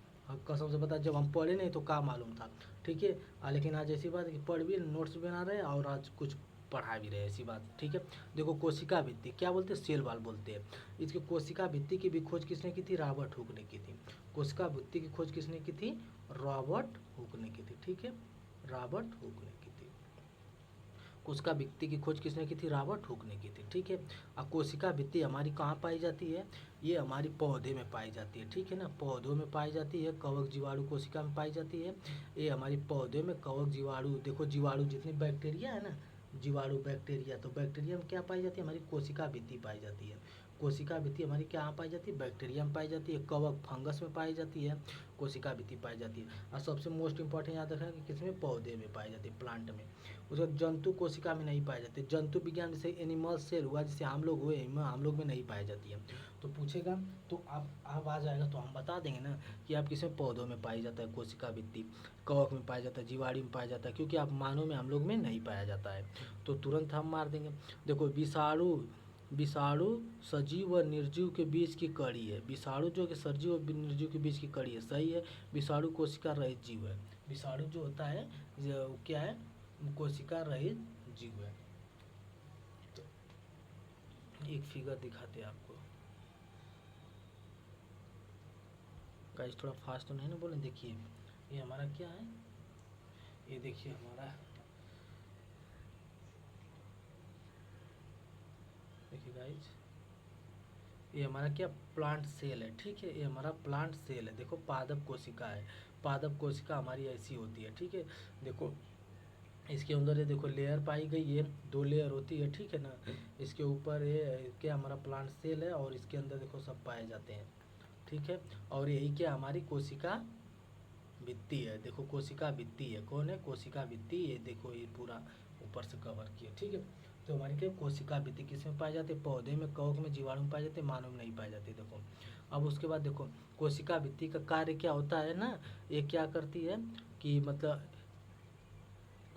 कसम से बता, जब हम पढ़े नहीं तो क्या मालूम था। ठीक है, लेकिन आज ऐसी बात है कि पढ़ भी, नोट्स बना रहे हैं और आज कुछ पढ़ा भी रहे, ऐसी बात। ठीक है, देखो कोशिका भित्ति क्या बोलते हैं? सेल वॉल बोलते हैं इसकी। कोशिका भित्ति की भी खोज किसने की थी? रॉबर्ट हुक ने की थी। कोशिका भित्ति की खोज किसने की थी? रॉबर्ट हुक ने की थी। ठीक है, रॉबर्ट हुक ने की थी। कोशिका भित्ति की खोज किसने की थी? रॉबर्ट हुक ने की थी। ठीक है। अब कोशिका भित्ति हमारी कहाँ पाई जाती है? ये हमारी पौधे में पाई जाती है। ठीक है ना, पौधों में पाई जाती है, कवक जीवाणु कोशिका में पाई जाती है। ये हमारी पौधे में कवक जीवाणु, देखो जीवाणु जितनी बैक्टीरिया है ना, जीवाणु बैक्टीरिया, तो बैक्टीरिया में क्या पाई जाती है? हमारी कोशिका भित्ति पाई जाती है। कोशिका भित्ति हमारी क्या पाई जाती है? बैक्टीरिया में पाई जाती है। कवक फंगस में पाई जाती है, कोशिका भित्ति पाई जाती है। और सबसे मोस्ट इंपॉर्टेंट याद रखना कि किसमें? पौधे में पाई जाती है, प्लांट में। उसके बाद जंतु कोशिका में नहीं पाए जाते। जंतु विज्ञान जैसे एनिमल सेल हुआ, जैसे हम लोग हुए, हम लोग में नहीं पाई जाती है। तो पूछेगा तो आप आ जाएगा तो हम बता देंगे ना कि आप किसमें? पौधों में पाई जाता है कोशिका भित्ति, कवक में पाया जाता है, जीवाणु में पाया जाता है, क्योंकि आप मानव में, हम लोग में नहीं पाया जाता है। तो तुरंत हम मार देंगे। देखो विषाणु, विषाणु सजीव व निर्जीव के बीच की कड़ी है। विषाणु जो कि सजीव और निर्जीव के बीच की कड़ी है, सही है। विषाणु कोशिका रहित जीव है। विषाणु जो होता है जो क्या है? कोशिका रहित जीव है। तो एक फिगर दिखाते हैं आपको। गाइस थोड़ा फास्ट तो नहीं ना बोले? देखिए ये हमारा क्या है, ये देखिए हमारा, देखिए गाइस ये हमारा क्या? प्लांट सेल है। ठीक है, ये हमारा प्लांट सेल है। देखो पादप कोशिका है। पादप कोशिका हमारी ऐसी होती है। ठीक है, देखो इसके अंदर ये देखो लेयर पाई गई है, 2 लेयर होती है। ठीक है ना, इसके ऊपर ये क्या? हमारा प्लांट सेल है, और इसके अंदर देखो सब पाए जाते हैं। ठीक है, और यही क्या? हमारी कोशिका भित्ति है। देखो कोशिका भित्ति है, कौन है? कोशिका भित्ति। ये देखो ये पूरा ऊपर से कवर किया। ठीक है, तो हमारी क्या? कोशिका भित्ति किसमें पाई जाती है? पौधे में, कवक में, जीवाणु में पाई जाती है, मानव में नहीं पाई जाती। देखो अब उसके बाद देखो कोशिका भित्ति का कार्य क्या होता है ना, ये क्या करती है कि मतलब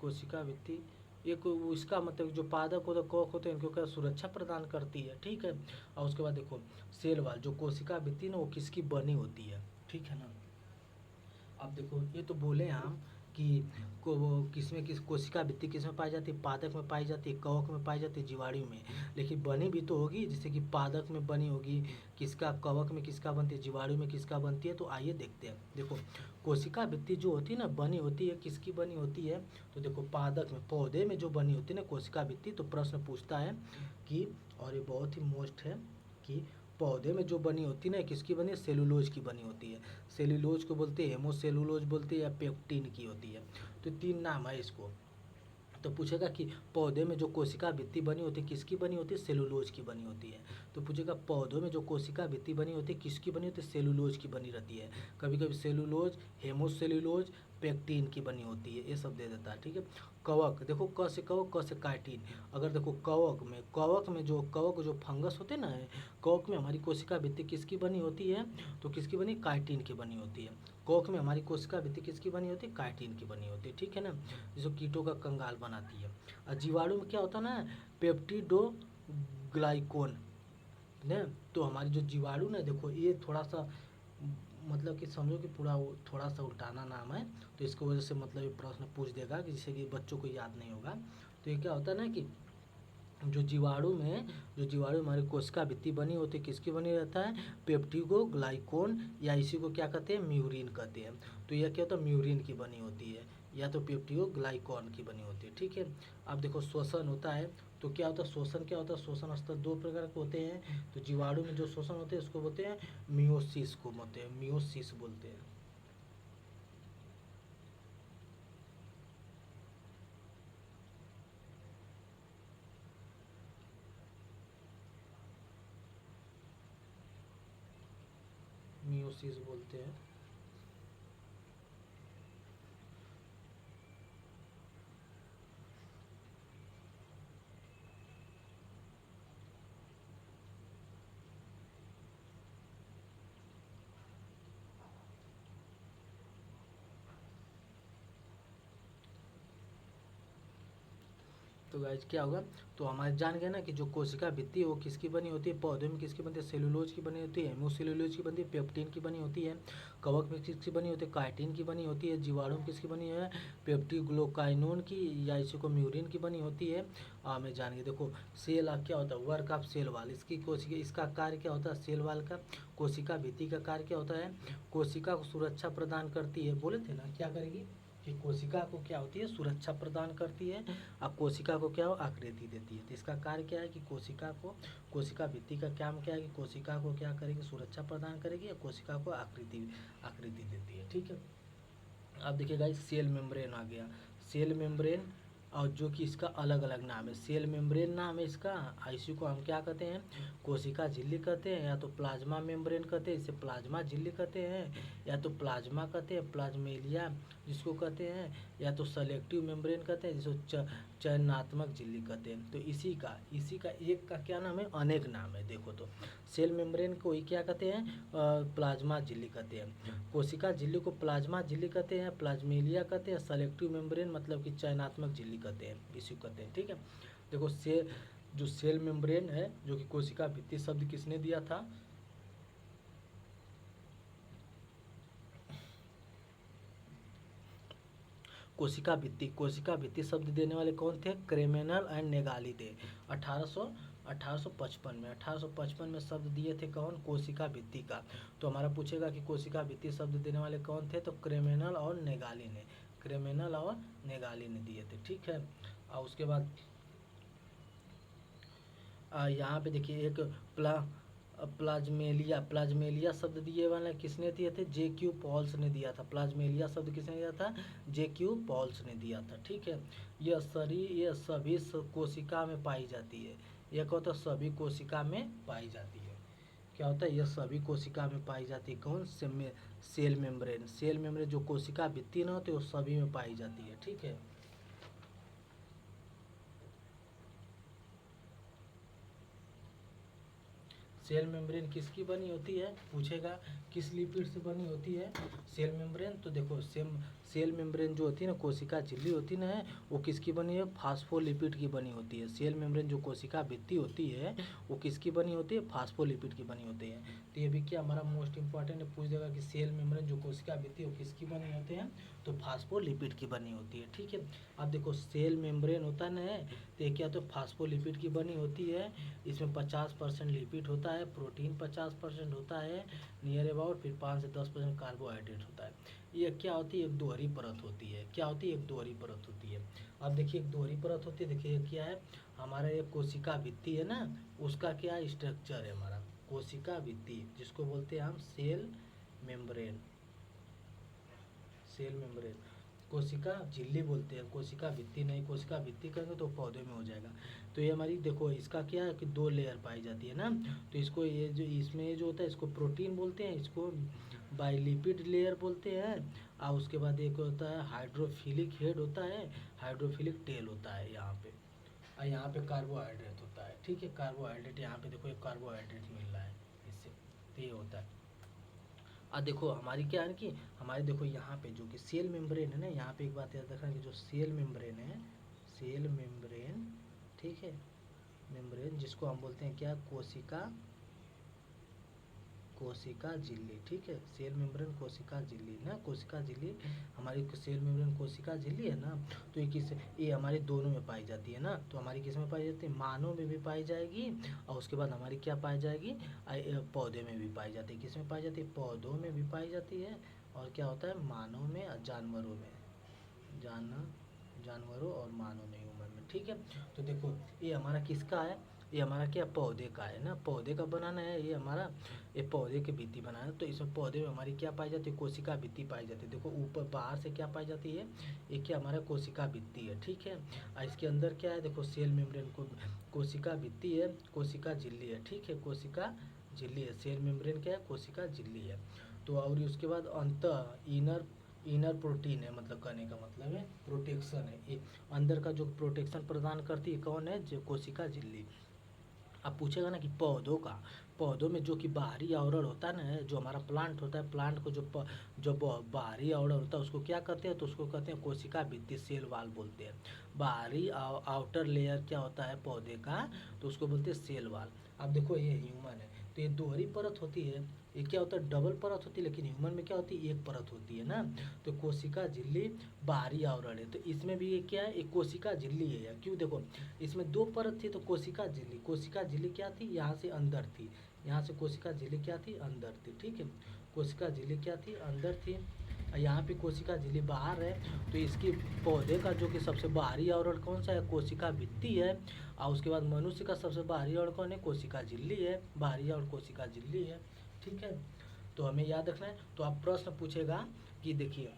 कोशिका भित्ति एक इसका मतलब जो पादप होता है, कवक होते हैं, इनको क्या? सुरक्षा प्रदान करती है। ठीक है, और उसके बाद देखो सेल वाल, जो कोशिका भित्ति ना वो किसकी बनी होती है? ठीक है ना, अब देखो ये तो बोले हम कि को वो किसमें किस कोशिका भित्ति किसमें पाई जाती है? पादप में पाई जाती है, कवक में पाई जाती है, जीवाणु में। लेकिन बनी भी तो होगी, जैसे कि पादप में बनी होगी किसका, कवक में किसका बनती है, जीवाणु में किसका बनती है। तो आइए देखते हैं। देखो कोशिका भित्ति जो होती है ना, बनी होती है, किसकी बनी होती है? तो देखो पादप में, पौधे में जो बनी होती है ना कोशिका भित्ति, तो प्रश्न पूछता है कि, और ये बहुत ही मोस्ट है कि पौधे में जो बनी होती है ना, किसकी बनी है? सेलुलोज की बनी होती है। सेलुलोज को बोलते हैं हेमोसेलुलोज बोलते हैं, या पेक्टिन की होती है। तो 3 नाम है इसको। तो पूछेगा कि पौधे में जो कोशिका भित्ति बनी होती है किसकी बनी होती है? सेलुलोज की बनी होती है। तो पूछेगा पौधों में जो कोशिका भित्ति बनी होती है किसकी बनी होती है? सेलुलोज की बनी रहती है। कभी कभी सेलुलोज, हेमोसेलुलोज, पेक्टिन की बनी होती है, ये सब दे देता है। ठीक है, कवक, देखो क से कवक, क से काइटिन। अगर देखो कवक में जो कवक जो फंगस होते हैं ना, कवक में हमारी कोशिका भित्ति किसकी बनी होती है? तो किसकी बनी? काइटिन की बनी होती है। कवक में हमारी कोशिका भित्ति किसकी बनी होती है? काइटिन की बनी होती है। ठीक है ना, जो कीटों का कंगाल बनाती है। और जीवाणु में क्या होता है ना? पेप्टिडो ग्लाइकोन ने। तो हमारी जो जीवाणु ना, देखो ये थोड़ा सा मतलब कि समझो कि पूरा थोड़ा सा उल्टाना नाम है, तो इसकी वजह से मतलब ये प्रश्न पूछ देगा कि जिससे कि बच्चों को याद नहीं होगा। तो ये क्या होता है ना कि जो जीवाणु हमारी कोशिका भित्ति बनी होती है किसकी बनी रहता है? पेप्टिडो ग्लाइकोन, या इसी को क्या कहते हैं? म्यूरिन कहते हैं। तो यह क्या होता है? म्यूरिन की बनी होती है, या तो पेप्टिडो ग्लाइकोन की बनी होती है। ठीक है, अब देखो श्वसन होता है, तो क्या होता है? श्वसन क्या होता है? श्वसन स्तर 2 प्रकार के होते हैं। तो जीवाणु में जो श्वसन होते हैं उसको बोलते हैं मियोसिस, को बोलते हैं मियोसिस बोलते हैं। मियोसिस बोलते हैं। तो गाइज क्या होगा? तो हमारे जान गए ना कि जो कोशिका भित्ति है वो किसकी बनी होती है? पौधे में किसकी बनती है? सेलुलोज की बनी होती है, हेमोसेलुलोज की बनती है, पेप्टिन की बनी होती है। कवक में किसकी बनी होती है? काइटिन की बनी होती है। जीवाणु में किसकी बनी है? पेप्टिग्लोकाइनोन की, या इसी को म्यूरिन की बनी होती है। हमें जान गए। देखो सेल क्या होता है? Work of cell wall. इसकी कोशिका, इसका कार्य क्या होता है? सेल वाल का, कोशिका भित्ति का कार्य क्या होता है? कोशिका को सुरक्षा प्रदान करती है। बोले थे ना क्या करेगी? कि कोशिका को क्या होती है, सुरक्षा प्रदान करती है और कोशिका को क्या हो, आकृति देती है। तो इसका कार्य क्या है कि कोशिका भित्ति का काम क्या है कि कोशिका को क्या करेगी, सुरक्षा प्रदान करेगी और कोशिका को आकृति देती है। ठीक है, अब देखिएगा इस सेल मेम्ब्रेन आ गया, सेल मेम्ब्रेन और जो कि इसका अलग अलग नाम है, सेल मेम्ब्रेन नाम है इसका। इसी को हम क्या कहते हैं, कोशिका झिल्ली कहते हैं, या तो प्लाज्मा मेम्ब्रेन कहते हैं, इसे प्लाज्मा झिल्ली कहते हैं, या तो प्लाज्मा कहते हैं, प्लाज्मेलिया जिसको कहते हैं, या तो सेलेक्टिव मेम्ब्रेन कहते हैं, जिसको चयनात्मक झिल्ली कहते हैं। तो इसी का एक का क्या नाम है, अनेक नाम है। देखो तो सेल मेम्ब्रेन को ही क्या कहते हैं, प्लाज्मा झिल्ली कहते हैं, कोशिका झिल्ली को प्लाज्मा झिल्ली कहते हैं, प्लाज्मेलिया कहते हैं, सेलेक्टिव मेम्ब्रेन मतलब कि चयनात्मक झिल्ली कहते हैं, इसी को कहते हैं। ठीक है, देखो जो सेल मेम्ब्रेन है, जो कि कोशिका भित्ति शब्द किसने दिया था, कोशिका भित्ति शब्द देने वाले कौन थे, क्रेमेनल एंड नेगाली थे। 1855 में शब्द दिए थे कौन, कोशिका भित्ति का। तो हमारा पूछेगा कि कोशिका भित्ति शब्द देने वाले कौन थे, तो क्रेमेनल और नेगाली ने दिए थे। ठीक है, और उसके बाद यहाँ पे देखिए एक प्लाज्मेलिया शब्द दिए वाले किसने दिए थे, J.Q. पॉल्स ने दिया था। प्लाज्मेलिया शब्द किसने दिया था, J.Q. पॉल्स ने दिया था। ठीक है, यह सभी कोशिका में पाई जाती है। यह क्या होता है, सभी कोशिका में पाई जाती है। क्या होता है, यह सभी कोशिका में पाई जाती है। कौन, सेल मेम्ब्रेन जो कोशिका भित्ति ना होती वो सभी में पाई जाती है। ठीक है, सेल मेम्ब्रेन किसकी बनी होती है, पूछेगा किस लिपिड से बनी होती है सेल मेम्ब्रेन। तो देखो सेल मेम्ब्रेन जो होती है ना, कोशिका झिल्ली होती ना है, वो किसकी बनी है, फास्फोलिपिड की बनी होती है। सेल मेम्ब्रेन जो कोशिका भित्ति होती है वो किसकी बनी होती है, फास्फोलिपिड की बनी होती है। तो ये भी क्या हमारा मोस्ट इंपॉर्टेंट है, पूछ देगा कि सेल मेम्ब्रेन जो कोशिका भित्ति वो किसकी बनी होती है, तो फास्फोलिपिड की बनी होती है। ठीक है, अब देखो सेल मेम्ब्रेन होता ना है, तो ये क्या तो फास्फोलिपिड की बनी होती है। इसमें 50% लिपिड होता है, प्रोटीन 50% होता है नियर अबाउट, फिर 5 से 10% कार्बोहाइड्रेट होता है। ये क्या होती है, एक दोहरी परत होती है। क्या होती है, एक दोहरी परत होती है। अब देखिए एक दोहरी परत होती है, देखिए क्या है हमारा, एक कोशिका भित्ति है ना, उसका क्या स्ट्रक्चर है हमारा, कोशिका भित्ति जिसको बोलते हैं हम सेल मेम्ब्रेन, कोशिका झिल्ली बोलते हैं, कोशिका भित्ति नहीं, कोशिका भित्ति करेंगे तो पौधे में हो जाएगा। तो ये हमारी देखो इसका क्या है कि 2 लेयर पाई जाती है ना, तो इसको ये जो इसमें ये जो होता है इसको प्रोटीन बोलते हैं, इसको बाइलिपिड लेयर बोलते हैं। और उसके बाद एक होता है हाइड्रोफिलिक हेड होता है, हाइड्रोफिलिक टेल होता है यहाँ पे, और यहाँ पे कार्बोहाइड्रेट होता है। ठीक है, कार्बोहाइड्रेट यहाँ पे देखो एक कार्बोहाइड्रेट मिल रहा है इससे, तो ये होता है। अब देखो हमारी क्या है कि हमारे देखो यहाँ पे जो कि सेल मेम्ब्रेन है ना, यहाँ पे एक बात याद रखना कि जो सेल मेम्ब्रेन है, सेल मेम्ब्रेन, ठीक है, मेम्ब्रेन जिसको हम बोलते हैं क्या, कोशिका झिल्ली। ठीक है, सेल मेम्ब्रेन कोशिका झिल्ली ना, कोशिका झिल्ली हमारी सेल मेम्ब्रेन कोशिका झिल्ली है ना, तो ये हमारी दोनों में पाई जाती है ना। तो हमारी किस में पाई जाती है, मानव में भी पाई जाएगी, और उसके बाद हमारी क्या पाई जाएगी, पौधे में भी पाई जाती है। किस में पाई जाती है, पौधों में भी पाई जाती है, और क्या होता है मानव में और जानवरों में, जानवरों और मानव में, ह्यूमन में। ठीक है, तो देखो ये हमारा किसका है, ये हमारा क्या पौधे का है ना, पौधे का बनाना है ये हमारा, ये पौधे की भित्ति बनाना है। तो इसमें पौधे में हमारी क्या पाई जाती है, कोशिका भित्ति पाई जाती है। देखो ऊपर बाहर से क्या पाई जाती है, ये क्या हमारा कोशिका भित्ति है। ठीक है, और इसके अंदर क्या है, देखो सेल मेम्ब्रेन को कोशिका भित्ति है, कोशिका झिल्ली है। ठीक है, कोशिका झिल्ली है, सेल मेम्ब्रेन क्या है, कोशिका झिल्ली है। तो और उसके बाद इनर प्रोटीन है, मतलब कहने का मतलब है प्रोटेक्शन है, ये अंदर का जो प्रोटेक्शन प्रदान करती है कौन है, जो कोशिका झिल्ली। अब पूछेगा ना कि पौधों में जो कि बाहरी आवरण होता है ना, जो हमारा प्लांट होता है, प्लांट को जो बाहरी आवरण होता है उसको क्या कहते हैं, तो उसको कहते हैं कोशिका भित्ति, सेल वाल बोलते हैं। बाहरी आउटर लेयर क्या होता है पौधे का, तो उसको बोलते हैं सेल वाल। अब देखो ये ह्यूमन है, तो ये दोहरी परत होती है, ये क्या होता है डबल परत होती है, लेकिन ह्यूमन में क्या होती है एक परत होती है ना। तो कोशिका झिल्ली बाहरी आवरण है, तो इसमें भी ये क्या है, एक कोशिका झिल्ली है। क्यों, देखो इसमें 2 परत थी, तो कोशिका झिल्ली क्या थी, यहाँ से अंदर थी, यहाँ से कोशिका झिल्ली क्या थी, अंदर थी। ठीक है, कोशिका झिल्ली क्या थी, अंदर थी। यहाँ पे कोशिका झिल्ली बाहर है, तो इसकी पौधे का जो कि सबसे बाहरी आवरण कौन सा है, कोशिका भित्ति है। और उसके बाद मनुष्य का सबसे बाहरी आवरण कौन है, कोशिका झिल्ली है, बाहरी आवरण कोशिका झिल्ली है। ठीक है, तो हमें याद रखना है। तो आप प्रश्न पूछेगा कि देखिए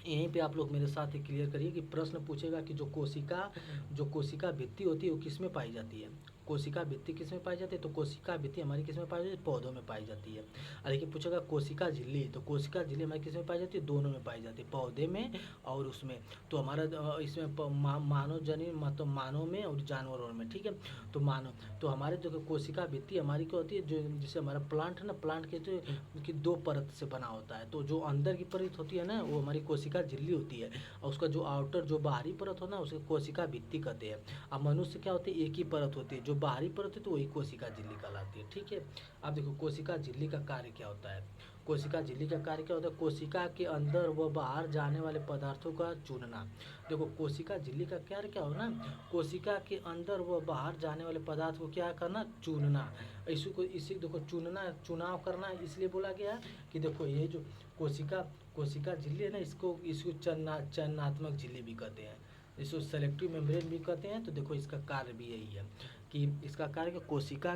यहीं पे आप लोग मेरे साथ ही क्लियर करिए कि प्रश्न पूछेगा कि जो कोशिका भित्ति होती है वो किस में पाई जाती है, कोशिका भित्ति किस में पाई जाती है, तो कोशिका भित्ति हमारी किस में पाई जाती है, पौधों में पाई जाती है। और लेकिन पूछेगा कोशिका झिल्ली, तो कोशिका झिल्ली हमारी किस में पाई जाती है, दोनों में पाई जाती है, पौधे में और उसमें। तो हमारा इसमें मानव जनित मतलब मानव में और जानवरों में। ठीक है, तो मानव तो हमारे जो कोशिका भित्ति हमारी क्या होती है, जो जैसे हमारा प्लांट है ना, प्लांट के जो की दो परत से बना होता है, तो जो अंदर की परत होती है ना वो हमारी कोशिका झिल्ली होती है, और उसका जो आउटर जो बाहरी परत हो ना उसे कोशिका भित्ति कहते हैं। अब मनुष्य क्या होती है, एक ही परत होती है, जो बाहरी परत है तो वही कोशिका झिल्ली कहलाती है। ठीक है, अब देखो कोशिका झिल्ली का कार्य क्या होता है, कोशिका झिल्ली का कार्य क्या होता है, कोशिका के अंदर व बाहर जाने वाले पदार्थों का चुनना। देखो कोशिका झिल्ली का कार्य क्या हो ना, कोशिका के अंदर व बाहर जाने वाले पदार्थ को क्या करना, चुनना। इसी देखो चुनना, चुनाव करना इसलिए बोला गया कि देखो ये जो कोशिका झिल्ली है ना, इसको चयनात्मक झिल्ली भी कहते हैं, इसको सेलेक्टिव मेम्ब्रेन भी कहते हैं। तो देखो इसका कार्य भी यही है कि इसका कार्य कोशिका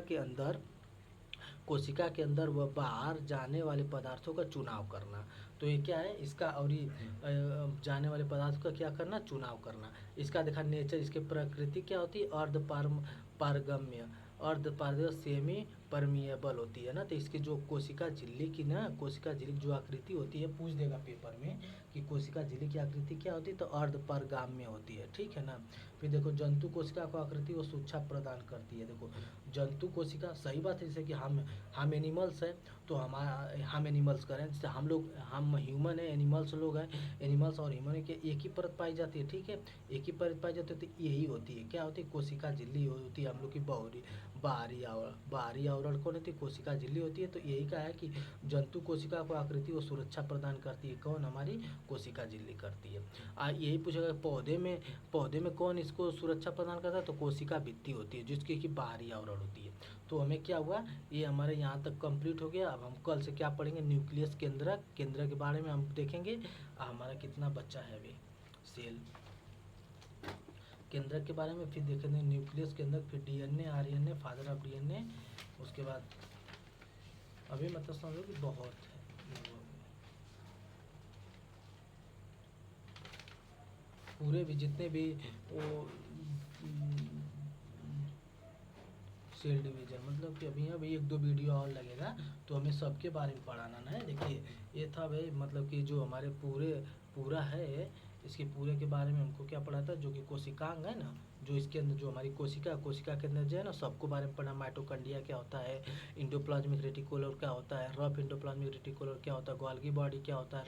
के अंदर व बाहर जाने वाले पदार्थों का चुनाव करना। तो ये क्या है इसका, और जाने वाले पदार्थों का क्या करना, चुनाव करना। इसका देखा नेचर, इसकी प्रकृति क्या होती है, पारगम्य, अर्धपारगम्य सेमी परमिएबल होती है ना। तो इसकी जो कोशिका झिल्ली की जो आकृति होती है, पूछ देगा पेपर में कि कोशिका झिल्ली की आकृति क्या होती है, तो अर्धपारगाम्य होती है। ठीक है ना। फिर देखो जंतु कोशिका को आकृति वो सूक्षा प्रदान करती है। देखो जंतु कोशिका, सही बात है, जैसे कि हम एनिमल्स हैं, तो हम एनिमल्स करें, जैसे हम ह्यूमन है, एनिमल्स लोग हैं, एनिमल्स और ह्यूमन के एक ही परत पाई जाती है। ठीक है, एक ही परत पाई जाती है, तो यही होती है, क्या होती है, कोशिका झिल्ली होती है हम लोग की बाहरी आवरण कौन होती है, कोशिका झिल्ली होती है। तो यही का है कि जंतु कोशिका को आकृति वो सुरक्षा प्रदान करती है, कौन, हमारी कोशिका झिल्ली करती है। यही पूछेगा पौधे में कौन इसको सुरक्षा प्रदान करता है, तो कोशिका भित्ति होती है जिसकी की बाहरी आवरण होती है। तो हमें क्या हुआ, ये हमारे यहाँ तक कंप्लीट हो गया। अब हम कल से क्या पढ़ेंगे, न्यूक्लियस केंद्रक के बारे में हम देखेंगे। हमारा कितना बच्चा है अभी, सेल केंद्रक के बारे में फिर देखेंगे, न्यूक्लियस केंद्रक, फिर DNA RNA, father of DNA. उसके बाद अभी मतलब समझो कि बहुत है, पूरे भी जितने भी वो सेल डिवीजन, मतलब कि अभी एक दो वीडियो और लगेगा, तो हमें सबके बारे में पढ़ाना ना है। देखिए ये था भाई, मतलब कि जो हमारे पूरा है, इसके पूरे के बारे में हमको क्या पढ़ा था, जो कि कोशिकांग है ना, जो इसके अंदर जो हमारी कोशिका के अंदर जो है ना, सबको बारे में पढ़ा। माइटोकॉन्ड्रिया क्या होता है, इंडोप्लाज्मिक रेटिकुलर क्या होता है, रफ इंडोप्लाज्मिक रेटिकुलर क्या होता है, गोल्गी बॉडी क्या होता है,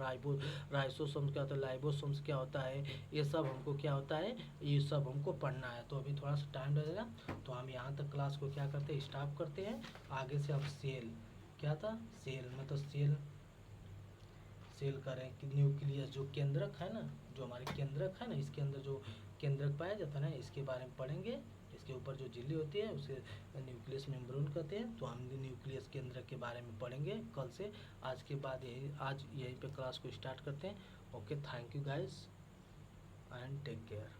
राइसोसोम्स क्या होता है, लाइबोसोम्स क्या होता है, ये सब हमको क्या होता है, ये सब हमको पढ़ना है। तो अभी थोड़ा सा टाइम लगेगा, तो हम यहाँ तक क्लास को क्या करते हैं, स्टॉप करते हैं। आगे से अब सेल क्या था, सेल मतलब सेल करें कि न्यूक्लियस जो केंद्रक है ना, जो हमारे केंद्रक है ना, इसके अंदर जो केंद्रक पाया जाता है ना, इसके बारे में पढ़ेंगे। इसके ऊपर जो झिल्ली होती है उसे न्यूक्लियस मेम्ब्रेन कहते हैं। तो हम न्यूक्लियस केंद्रक के बारे में पढ़ेंगे कल से। आज के बाद आज यहीं पे क्लास को स्टार्ट करते हैं। Okay, thank you guys and take care.